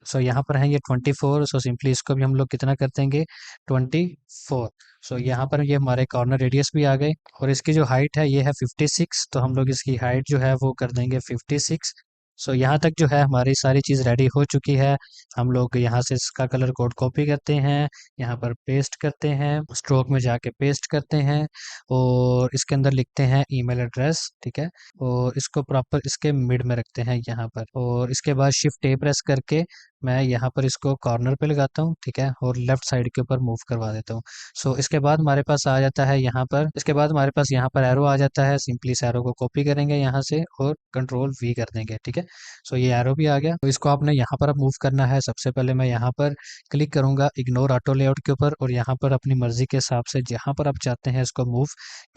सो यहाँ पर है ये 24। सो सिंपली इसको भी हम लोग कितना कर देंगे, 24। सो यहाँ पर ये हमारे कॉर्नर रेडियस भी आ गए, और इसकी जो हाइट है ये है 56। तो हम लोग इसकी हाइट जो है वो कर देंगे 56। सो यहाँ तक जो है हमारी सारी चीज़ रेडी हो चुकी है। हम लोग यहाँ से इसका कलर कोड कॉपी करते हैं, यहाँ पर पेस्ट करते हैं, स्ट्रोक में जाके पेस्ट करते हैं, और इसके अंदर लिखते हैं ईमेल एड्रेस, ठीक है। और इसको प्रॉपर इसके मिड में रखते हैं यहाँ पर, और इसके बाद शिफ्ट ए प्रेस करके मैं यहाँ पर इसको कॉर्नर पे लगाता हूँ, ठीक है, और लेफ्ट साइड के ऊपर मूव करवा देता हूँ। सो इसके बाद हमारे पास आ जाता है यहाँ पर, इसके बाद हमारे पास यहाँ पर एरो आ जाता है। सिंपली इस एरो को कॉपी करेंगे यहाँ से, और कंट्रोल वी कर देंगे, ठीक है। सो ये एरो भी आ गया। तो इसको आपने यहाँ पर अब मूव करना है। सबसे पहले मैं यहाँ पर क्लिक करूंगा इग्नोर ऑटो लेआउट के ऊपर, और यहाँ पर अपनी मर्जी के हिसाब से जहाँ पर आप चाहते हैं इसको मूव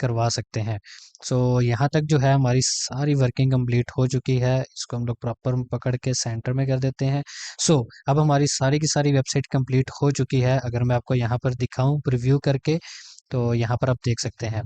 करवा सकते हैं। सो यहाँ तक जो है हमारी सारी वर्किंग कंप्लीट हो चुकी है। इसको हम लोग प्रॉपर पकड़ के सेंटर में कर देते हैं। सो अब हमारी सारी की सारी वेबसाइट कंप्लीट हो चुकी है। अगर मैं आपको यहाँ पर दिखाऊं प्रीव्यू करके, तो यहाँ पर आप देख सकते हैं।